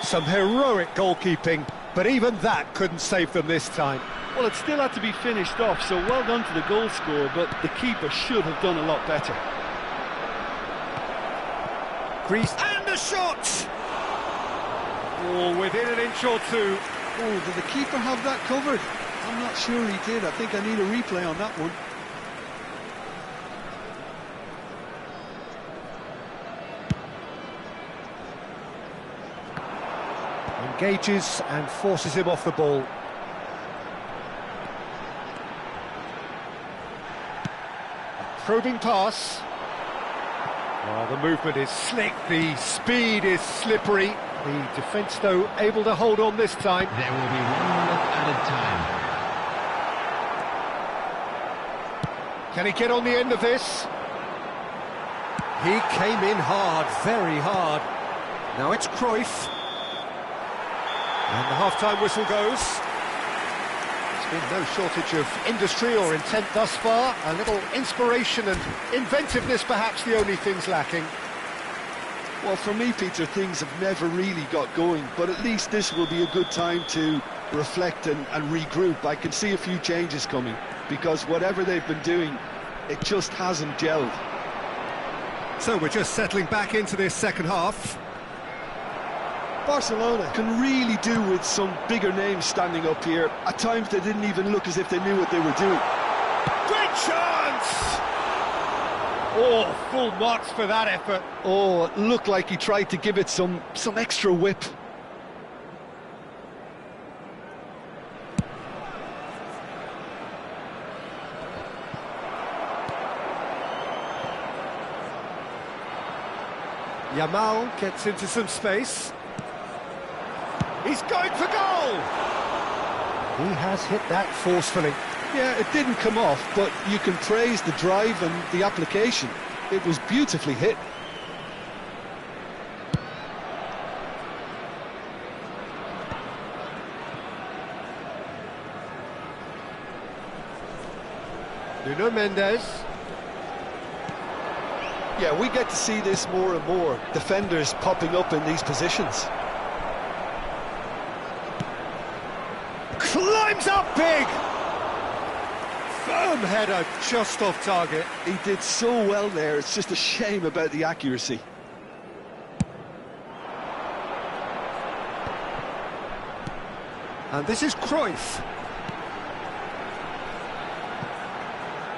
Some heroic goalkeeping, but even that couldn't save them this time. Well, it still had to be finished off, so well done to the goal scorer, but the keeper should have done a lot better. Greece. And a shot! Oh, within an inch or two. Oh, did the keeper have that covered? I'm not sure he did. I think I need a replay on that one. Engages and forces him off the ball. A probing pass. Oh, the movement is slick, the speed is slippery. The defence, though, able to hold on this time. There will be 1 minute added time. Can he get on the end of this? He came in hard, very hard. Now it's Cruyff. And the half-time whistle goes. There's been no shortage of industry or intent thus far. A little inspiration and inventiveness, perhaps the only things lacking. Well, for me, Peter, things have never really got going, but at least this will be a good time to reflect and regroup. I can see a few changes coming, because whatever they've been doing, it just hasn't gelled. So we're just settling back into this second half. Barcelona can really do with some bigger names standing up here. At times they didn't even look as if they knew what they were doing. Great chance! Oh, full marks for that effort. Oh, it looked like he tried to give it some extra whip. Yamal gets into some space. He's going for goal! He has hit that forcefully. Yeah, it didn't come off, but you can praise the drive and the application. It was beautifully hit. Nuno Mendes. Yeah, we get to see this more and more. Defenders popping up in these positions. Climbs up big! Firm header, just off target. He did so well there, it's just a shame about the accuracy. And this is Cruyff.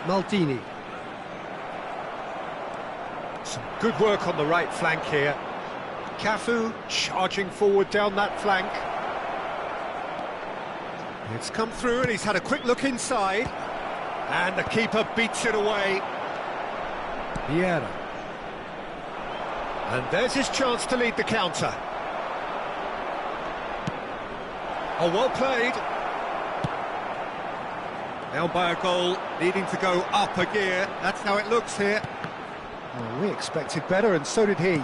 Maldini. Some good work on the right flank here. Cafu charging forward down that flank. It's come through and he's had a quick look inside. And the keeper beats it away. Vieira. And there's his chance to lead the counter. Oh, well played. Now by a goal, needing to go up a gear. That's how it looks here. Well, we expected better, and so did he.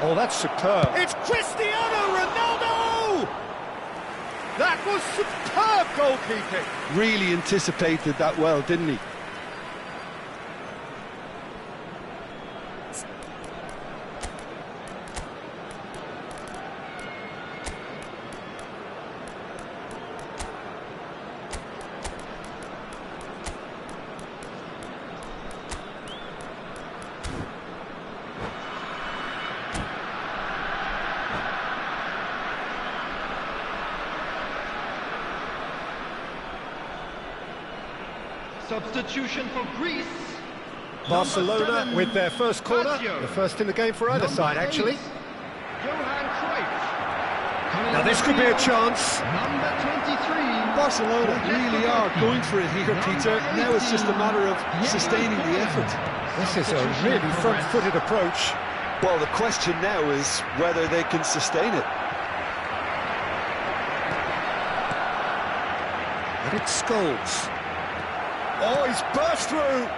Oh, that's superb. It's Cristiano Ronaldo! That was superb goalkeeping. Really anticipated that well, didn't he? Substitution for Greece. Barcelona with their first corner. The first in the game for either side, actually. Johan Cruyff. Now this could be a chance. Number 23. Barcelona really are going for it here, Peter. Now it's just a matter of sustaining the effort. This is a really front-footed approach. Well, the question now is whether they can sustain it. And it's Scholes. Oh, he's burst through!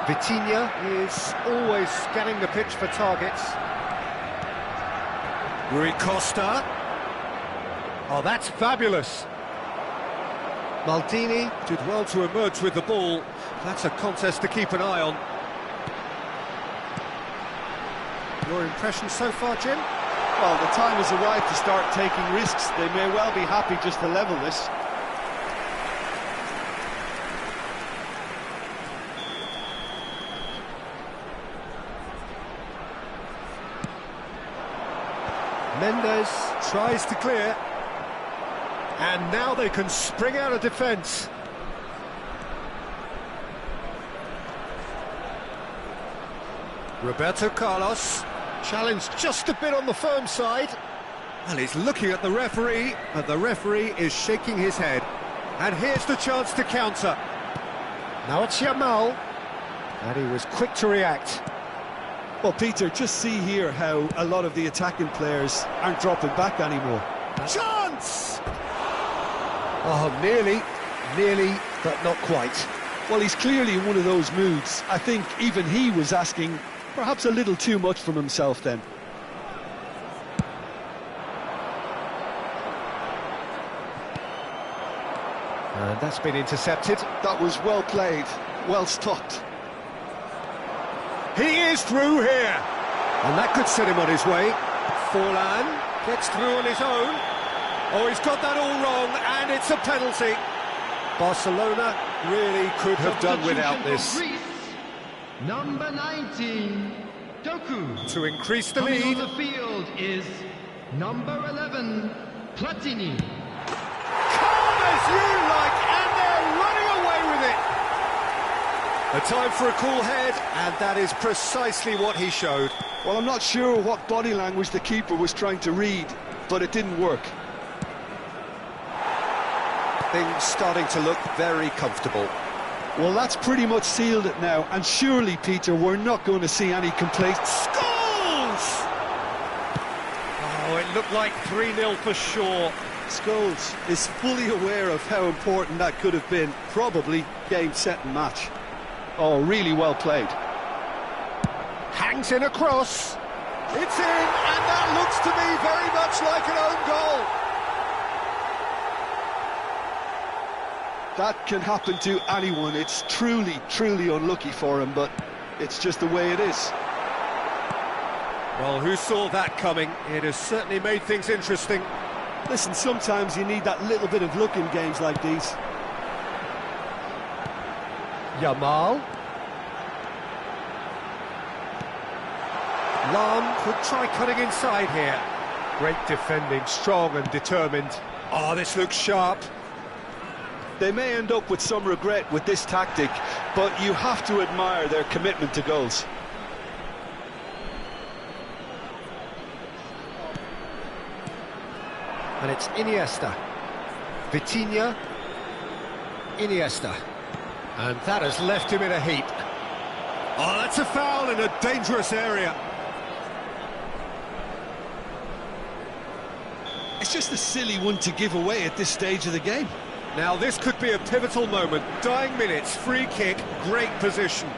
Vitinha is always scanning the pitch for targets. Rui Costa. Oh, that's fabulous. Maldini did well to emerge with the ball. That's a contest to keep an eye on. Your impression so far, Jim? Well, the time has arrived to start taking risks. They may well be happy just to level this. Mendes tries to clear. And now they can spring out of defence. Roberto Carlos, challenged just a bit on the firm side. And he's looking at the referee, but the referee is shaking his head. And here's the chance to counter. Now it's Yamal, and he was quick to react. Well, Peter, just see here how a lot of the attacking players aren't dropping back anymore. Chance! Oh, nearly, but not quite. Well, he's clearly in one of those moods. I think even he was asking perhaps a little too much from himself then. And that's been intercepted. That was well played, well stopped. He is through here! And that could set him on his way. Forlan gets through on his own. Oh, he's got that all wrong, and it's a penalty. Barcelona really could have done without this. Number 19, Doku. To increase the Coming lead. on the field is number 11, Platini. Calm as you like, and they're running away with it. A time for a cool head, and that is precisely what he showed. Well, I'm not sure what body language the keeper was trying to read, but it didn't work. Things starting to look very comfortable. Well, that's pretty much sealed it now, and surely, Peter, we're not going to see any complaints. Scholes! Oh, it looked like 3-0 for sure. Scholes is fully aware of how important that could have been. Probably game, set and match. Oh, really well played. Hangs in a cross. It's in, and that looks to me very much like an own goal. That can happen to anyone. It's truly, truly unlucky for him, but it's just the way it is. Well, who saw that coming? It has certainly made things interesting. Listen, sometimes you need that little bit of luck in games like these. Yamal. Lam could try cutting inside here. Great defending, strong and determined. Oh, this looks sharp. They may end up with some regret with this tactic, but you have to admire their commitment to goals. And it's Iniesta. Vitinha. Iniesta. And that has left him in a heap. Oh, that's a foul in a dangerous area. It's just a silly one to give away at this stage of the game. Now this could be a pivotal moment. Dying minutes, free kick, great position.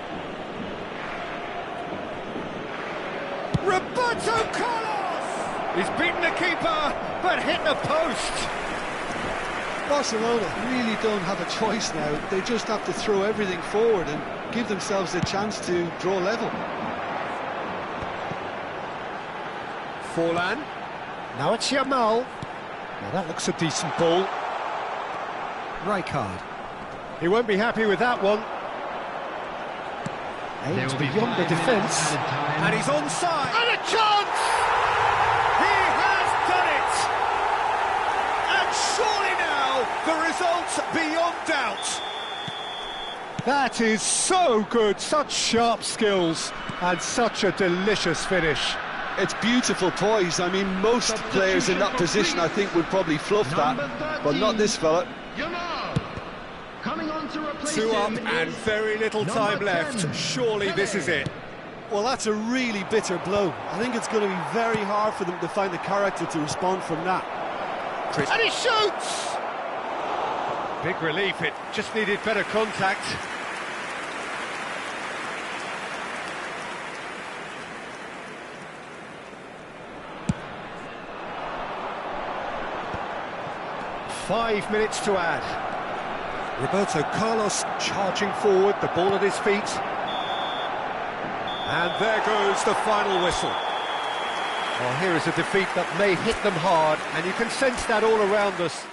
Roberto Carlos! He's beaten the keeper, but hit the post. Barcelona really don't have a choice now. They just have to throw everything forward and give themselves a chance to draw level. Forlan. Now it's Yamal. Now that looks a decent ball. Rijkaard. He won't be happy with that one. Aims beyond the defence. And he's onside. And a chance! He has done it! And surely now, the result's beyond doubt. That is so good. Such sharp skills. And such a delicious finish. It's beautiful poise. I mean, most players in that position, I think, would probably fluff that, but not this fella. Coming on to replace 2 up him and is very little time number left. 10, Surely this is it. Well, that's a really bitter blow. I think it's going to be very hard for them to find the character to respond from that. And he shoots! Big relief, it just needed better contact. Five minutes to add. Roberto Carlos charging forward, the ball at his feet. And there goes the final whistle. Well, here is a defeat that may hit them hard, and you can sense that all around us.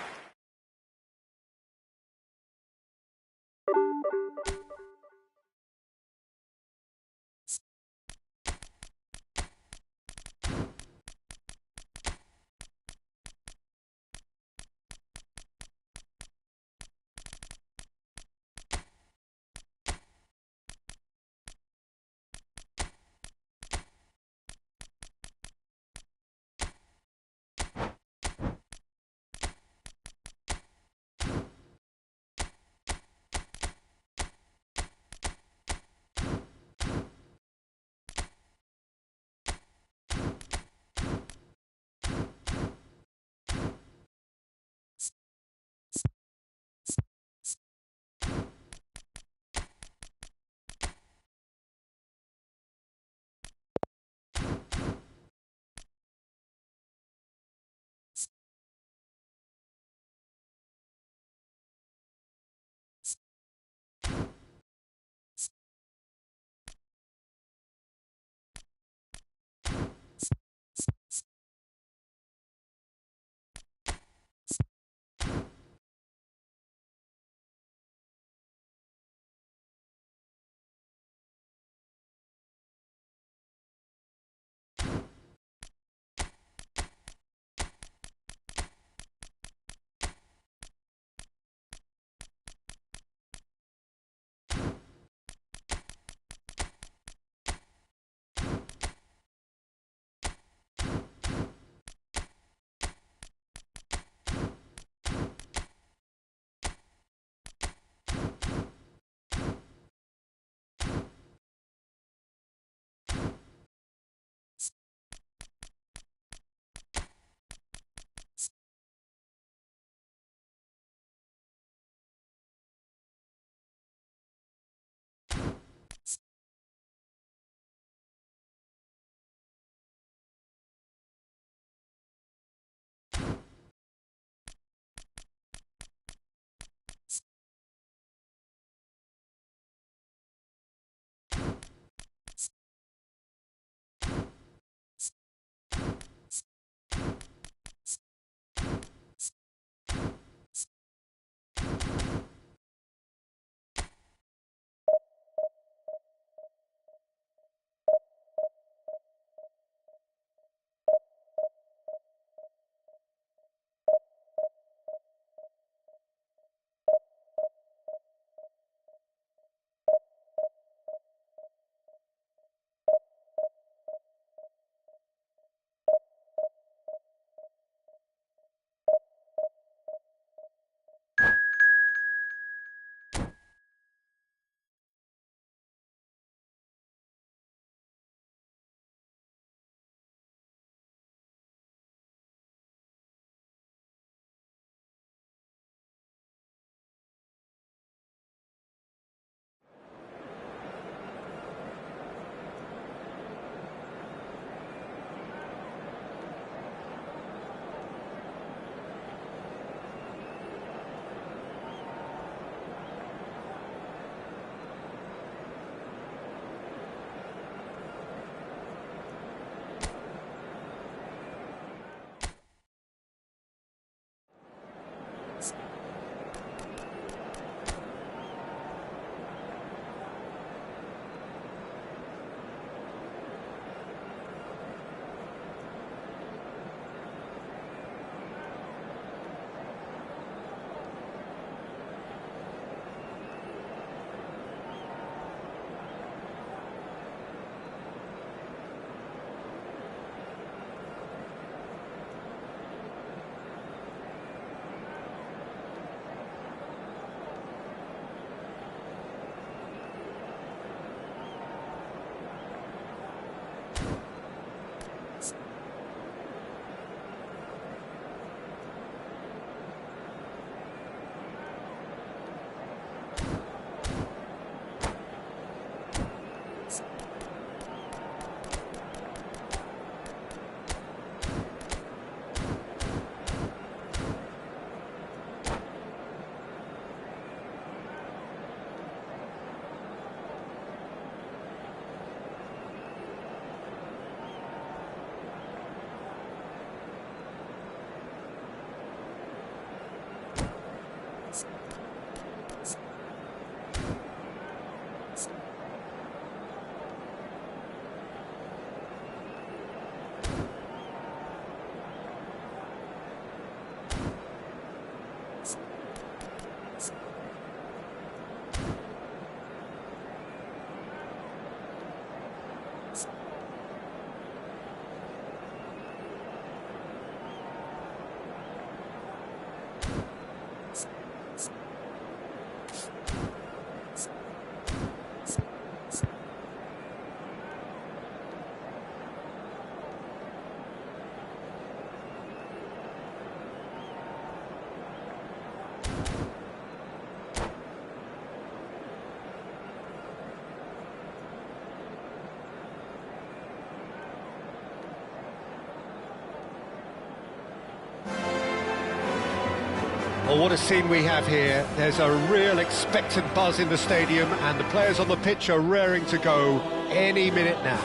Oh, what a scene we have here. There's a real expectant buzz in the stadium, and the players on the pitch are raring to go any minute now.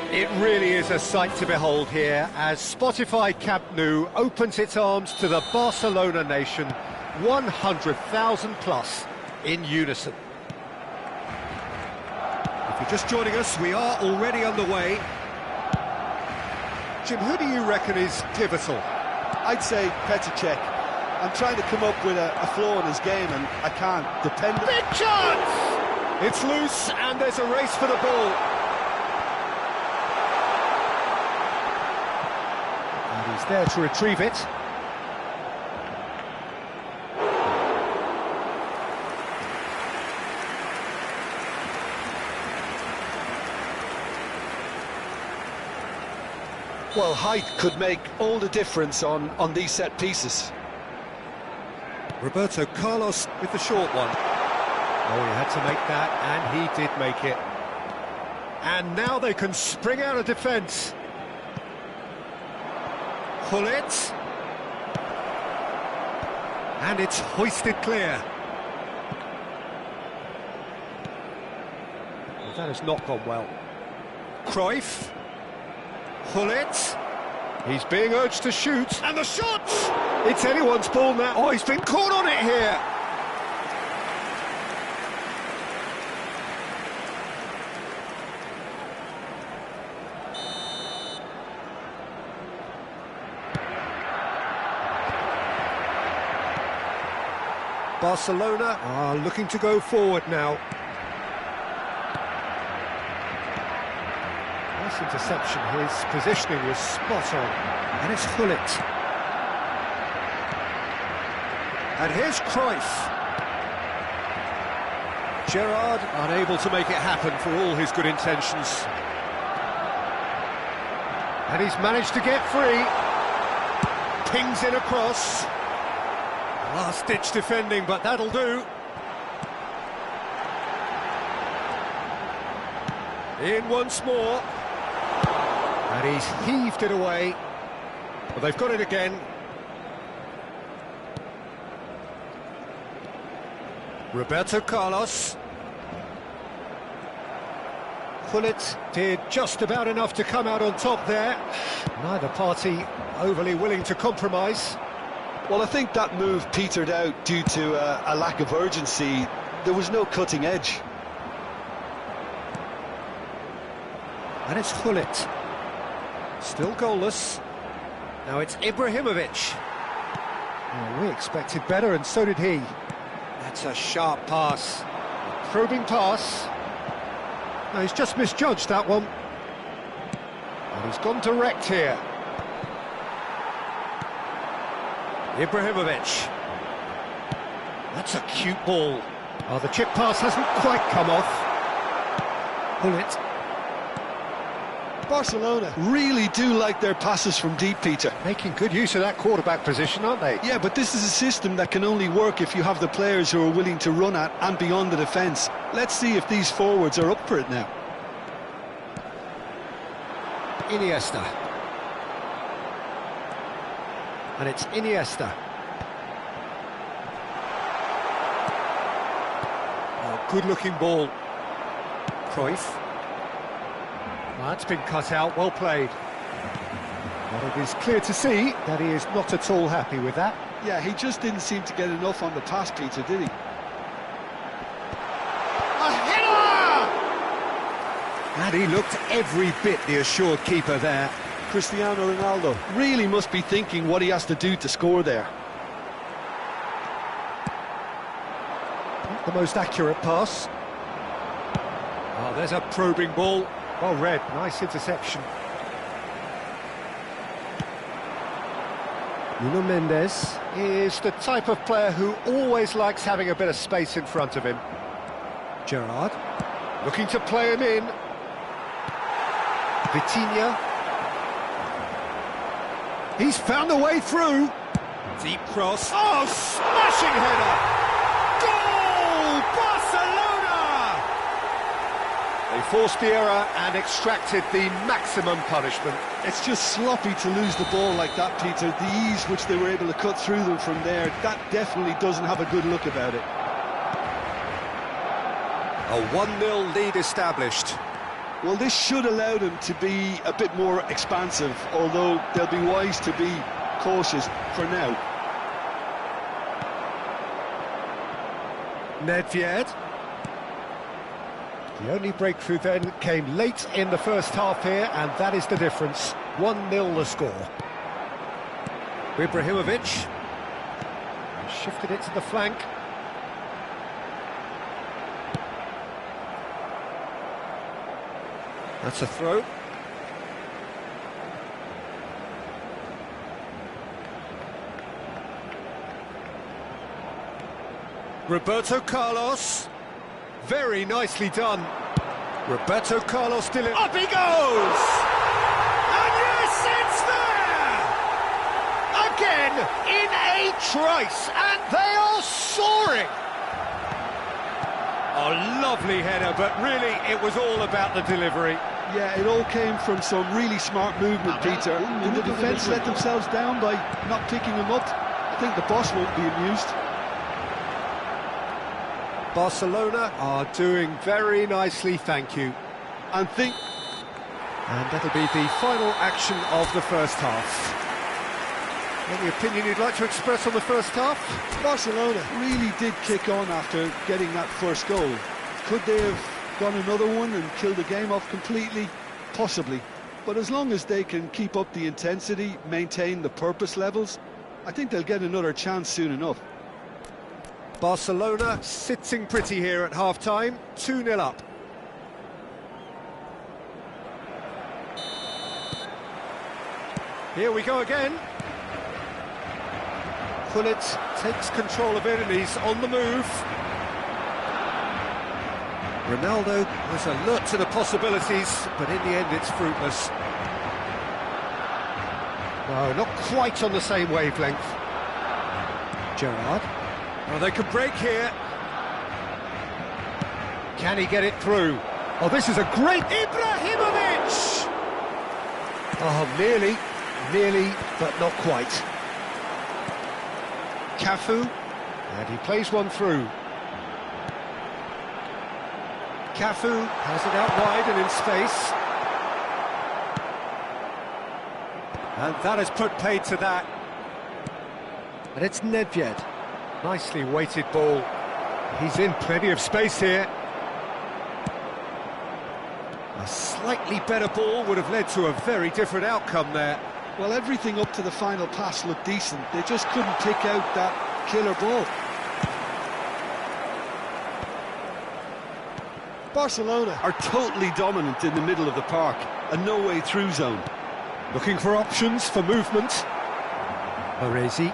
It really is a sight to behold here as Spotify Camp Nou opens its arms to the Barcelona nation, 100,000 plus in unison. If you're just joining us, we are already underway. Jim, who do you reckon is pivotal? I'd say Petr Cech. I'm trying to come up with a flaw in his game and I can't. Depend. Big chance! It's loose and there's a race for the ball. And he's there to retrieve it. Well, height could make all the difference on these set pieces. Roberto Carlos with the short one. Oh, he had to make that, and he did make it. And now they can spring out of defence. Gullit. And it's hoisted clear. Well, that has not gone well. Cruyff. Gullit. He's being urged to shoot. And the shot! It's anyone's ball now. Oh, he's been caught on it here. Barcelona are looking to go forward now. Nice interception. His positioning was spot on. And it's Gullit. And here's Cruyff. Gerrard unable to make it happen for all his good intentions. And he's managed to get free. Pings in across. Last-ditch defending, but that'll do. In once more. And he's heaved it away. But they've got it again. Roberto Carlos. Gullit did just about enough to come out on top there. Neither party overly willing to compromise. Well, I think that move petered out due to a lack of urgency. There was no cutting edge. And it's Gullit. Still goalless. Now it's Ibrahimovic. Well, we expected better, and so did he. That's a sharp pass. A probing pass. No, he's just misjudged that one. And he's gone direct here. Ibrahimovic. That's a cute ball. Oh, the chip pass hasn't quite come off. Gullit. Barcelona really do like their passes from deep, Peter. Making good use of that quarterback position, aren't they? Yeah, but this is a system that can only work if you have the players who are willing to run at and beyond the defence. Let's see if these forwards are up for it now. Iniesta. And it's Iniesta. Oh, good-looking ball. Cruyff. Well, that's been cut out, well played. But it is clear to see that he is not at all happy with that. Yeah, he just didn't seem to get enough on the pass, Peter, did he? A header! And he looked every bit the assured keeper there. Cristiano Ronaldo really must be thinking what he has to do to score there. Not the most accurate pass. Oh, there's a probing ball. Well read, nice interception. Nuno Mendes is the type of player who always likes having a bit of space in front of him. Gerrard, looking to play him in. Vitinha. He's found a way through. Deep cross. Oh, smashing header! Goal! Barcelona! They forced the error and extracted the maximum punishment. It's just sloppy to lose the ball like that, Peter. The ease which they were able to cut through them from there, that definitely doesn't have a good look about it. A 1-0 lead established. Well, this should allow them to be a bit more expansive, although they'll be wise to be cautious for now. Nedved. The only breakthrough then came late in the first half here, and that is the difference. 1-0 the score. Ibrahimovic. Shifted it to the flank. That's a throw. Roberto Carlos. Very nicely done. Roberto Carlos still in. Up he goes! And yes, it's there! Again, in a trice, and they are soaring! A lovely header, but really it was all about the delivery. Yeah, it all came from some really smart movement, Peter. Did the defence let themselves down by not picking him up? I think the boss won't be amused. Barcelona are doing very nicely, thank you. And that'll be the final action of the first half. Any opinion you'd like to express on the first half? Barcelona really did kick on after getting that first goal. Could they have gone another one and killed the game off completely? Possibly. But as long as they can keep up the intensity, maintain the purpose levels, I think they'll get another chance soon enough. Barcelona sitting pretty here at half-time, 2-0 up. Here we go again. Gullit takes control of it and he's on the move. Ronaldo was alert to the possibilities, but in the end it's fruitless. No, not quite on the same wavelength. Gerrard. Oh, they could break here. Can he get it through? Oh, this is a great... Ibrahimovic! Oh, nearly, but not quite. Cafu, and he plays one through. Cafu has it out wide and in space. And that has put paid to that. And it's Nedved. Nicely weighted ball. He's in plenty of space here. A slightly better ball would have led to a very different outcome there. Well, everything up to the final pass looked decent. They just couldn't pick out that killer ball. Barcelona are totally dominant in the middle of the park. A no-way through zone. Looking for options for movement. Baresi.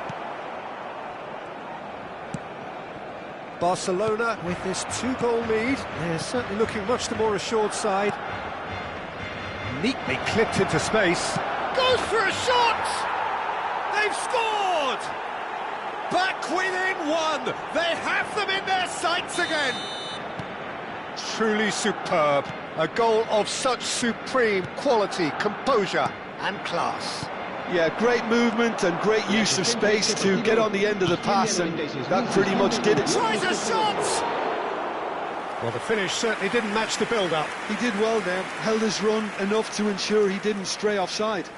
Barcelona with this 2-goal lead. They're certainly looking much the more assured side. Neatly clipped into space. Goes for a shot! They've scored! Back within one! They have them in their sights again! Truly superb. A goal of such supreme quality, composure and class. Yeah, great movement and great use of space to get on the end of the pass, and that pretty much did it. Tries a shot! Well, the finish certainly didn't match the build-up. He did well there, held his run enough to ensure he didn't stray offside.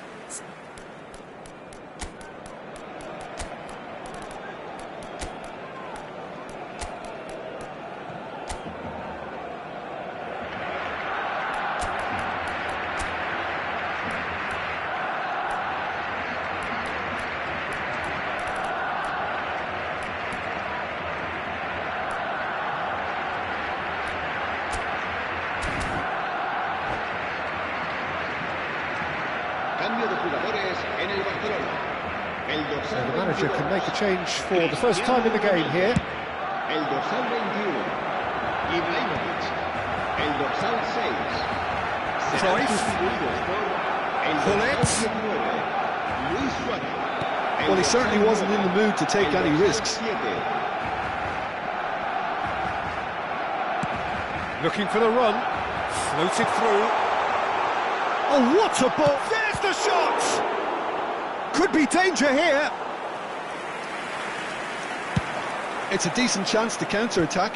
Cambio de jugadores en el Barcelona. El dorsal So the manager 22. can make a change for the first time in the game here. El dorsal 21. Ibrahimovic. El dorsal 6. Serán Cruyff. sustituidos por el Gullit. dorsal 19. Luis Suárez. El Well, he dorsal certainly wasn't in the mood to take el any dorsal risks. 7. Looking for the run. Floated through. Oh, what a ball! There's the shot! Could be danger here. It's a decent chance to counter-attack.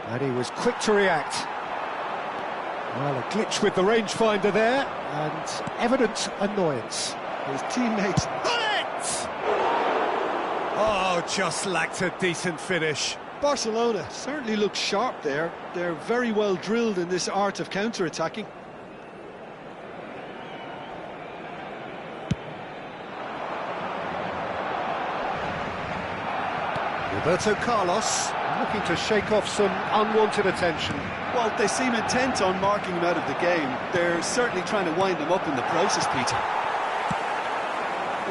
And he was quick to react. Well, a glitch with the rangefinder there, and evident annoyance. His teammates... Bullet! Oh, just lacked a decent finish. Barcelona certainly look sharp there. They're very well drilled in this art of counter-attacking. Roberto Carlos looking to shake off some unwanted attention. Well, they seem intent on marking him out of the game. They're certainly trying to wind him up in the process, Peter.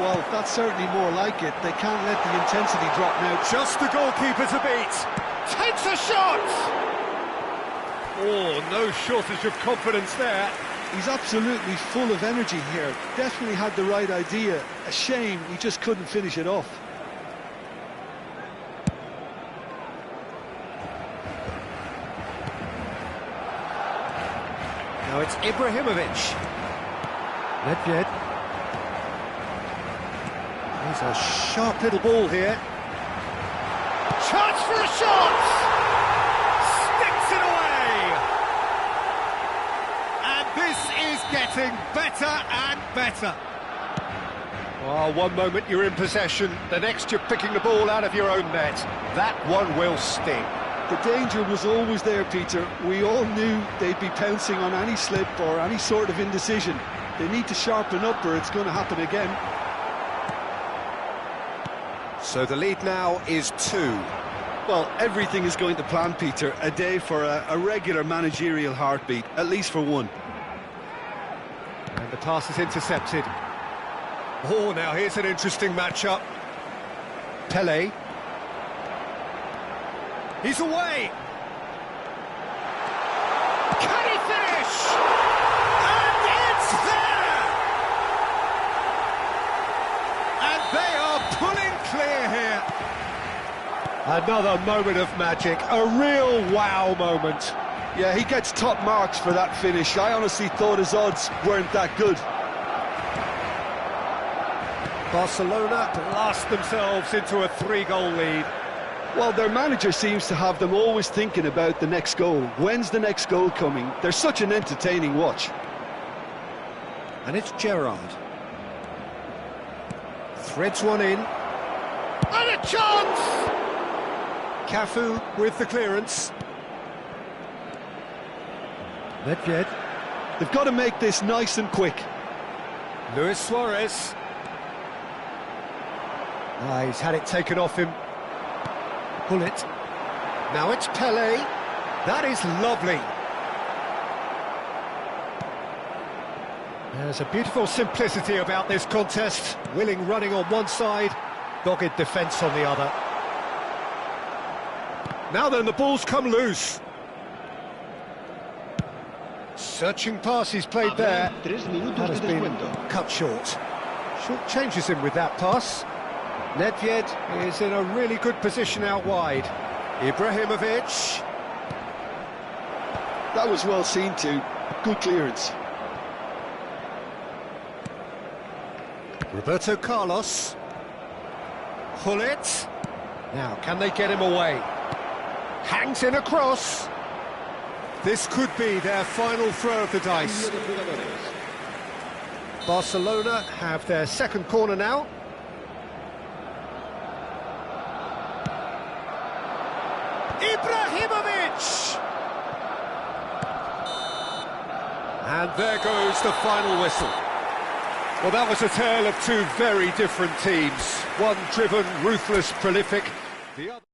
Well, that's certainly more like it. They can't let the intensity drop now. Just the goalkeeper to beat. Takes a shot! Oh, no shortage of confidence there. He's absolutely full of energy here. Definitely had the right idea. A shame he just couldn't finish it off. Now it's Ibrahimovic. Nedved. He's a sharp little ball here. Chance for a shot! Sticks it away! And this is getting better and better. Oh, one moment you're in possession, the next you're picking the ball out of your own net. That one will sting. The danger was always there, Peter. We all knew they'd be pouncing on any slip or any sort of indecision. They need to sharpen up or it's going to happen again. So the lead now is 2. Well, everything is going to plan, Peter. A day for a regular managerial heartbeat, at least for one. And the pass is intercepted. Oh, now here's an interesting matchup. Pelé. He's away! Can he finish? And it's there! And they are pulling clear here. Another moment of magic, a real wow moment. Yeah, he gets top marks for that finish. I honestly thought his odds weren't that good. Barcelona blast themselves into a 3-goal lead. Well, their manager seems to have them always thinking about the next goal. When's the next goal coming? They're such an entertaining watch. And it's Gerrard. Threads one in. And a chance! Cafu with the clearance. Nedved. They've got to make this nice and quick. Luis Suarez. He's had it taken off him. Bullet. Now it's Pelé. That is lovely. There's a beautiful simplicity about this contest. Willing running on one side, dogged defence on the other. Now then, the ball's come loose. Searching pass he's played there. That has been cut short. Short changes him with that pass. Nedved is in a really good position out wide. Ibrahimovic. That was well seen too. Good clearance. Roberto Carlos. Hullet. Now, can they get him away? Hangs in across. This could be their final throw of the dice. Barcelona have their second corner now. Ibrahimovic! And there goes the final whistle. Well, that was a tale of two very different teams. One driven, ruthless, prolific. The other...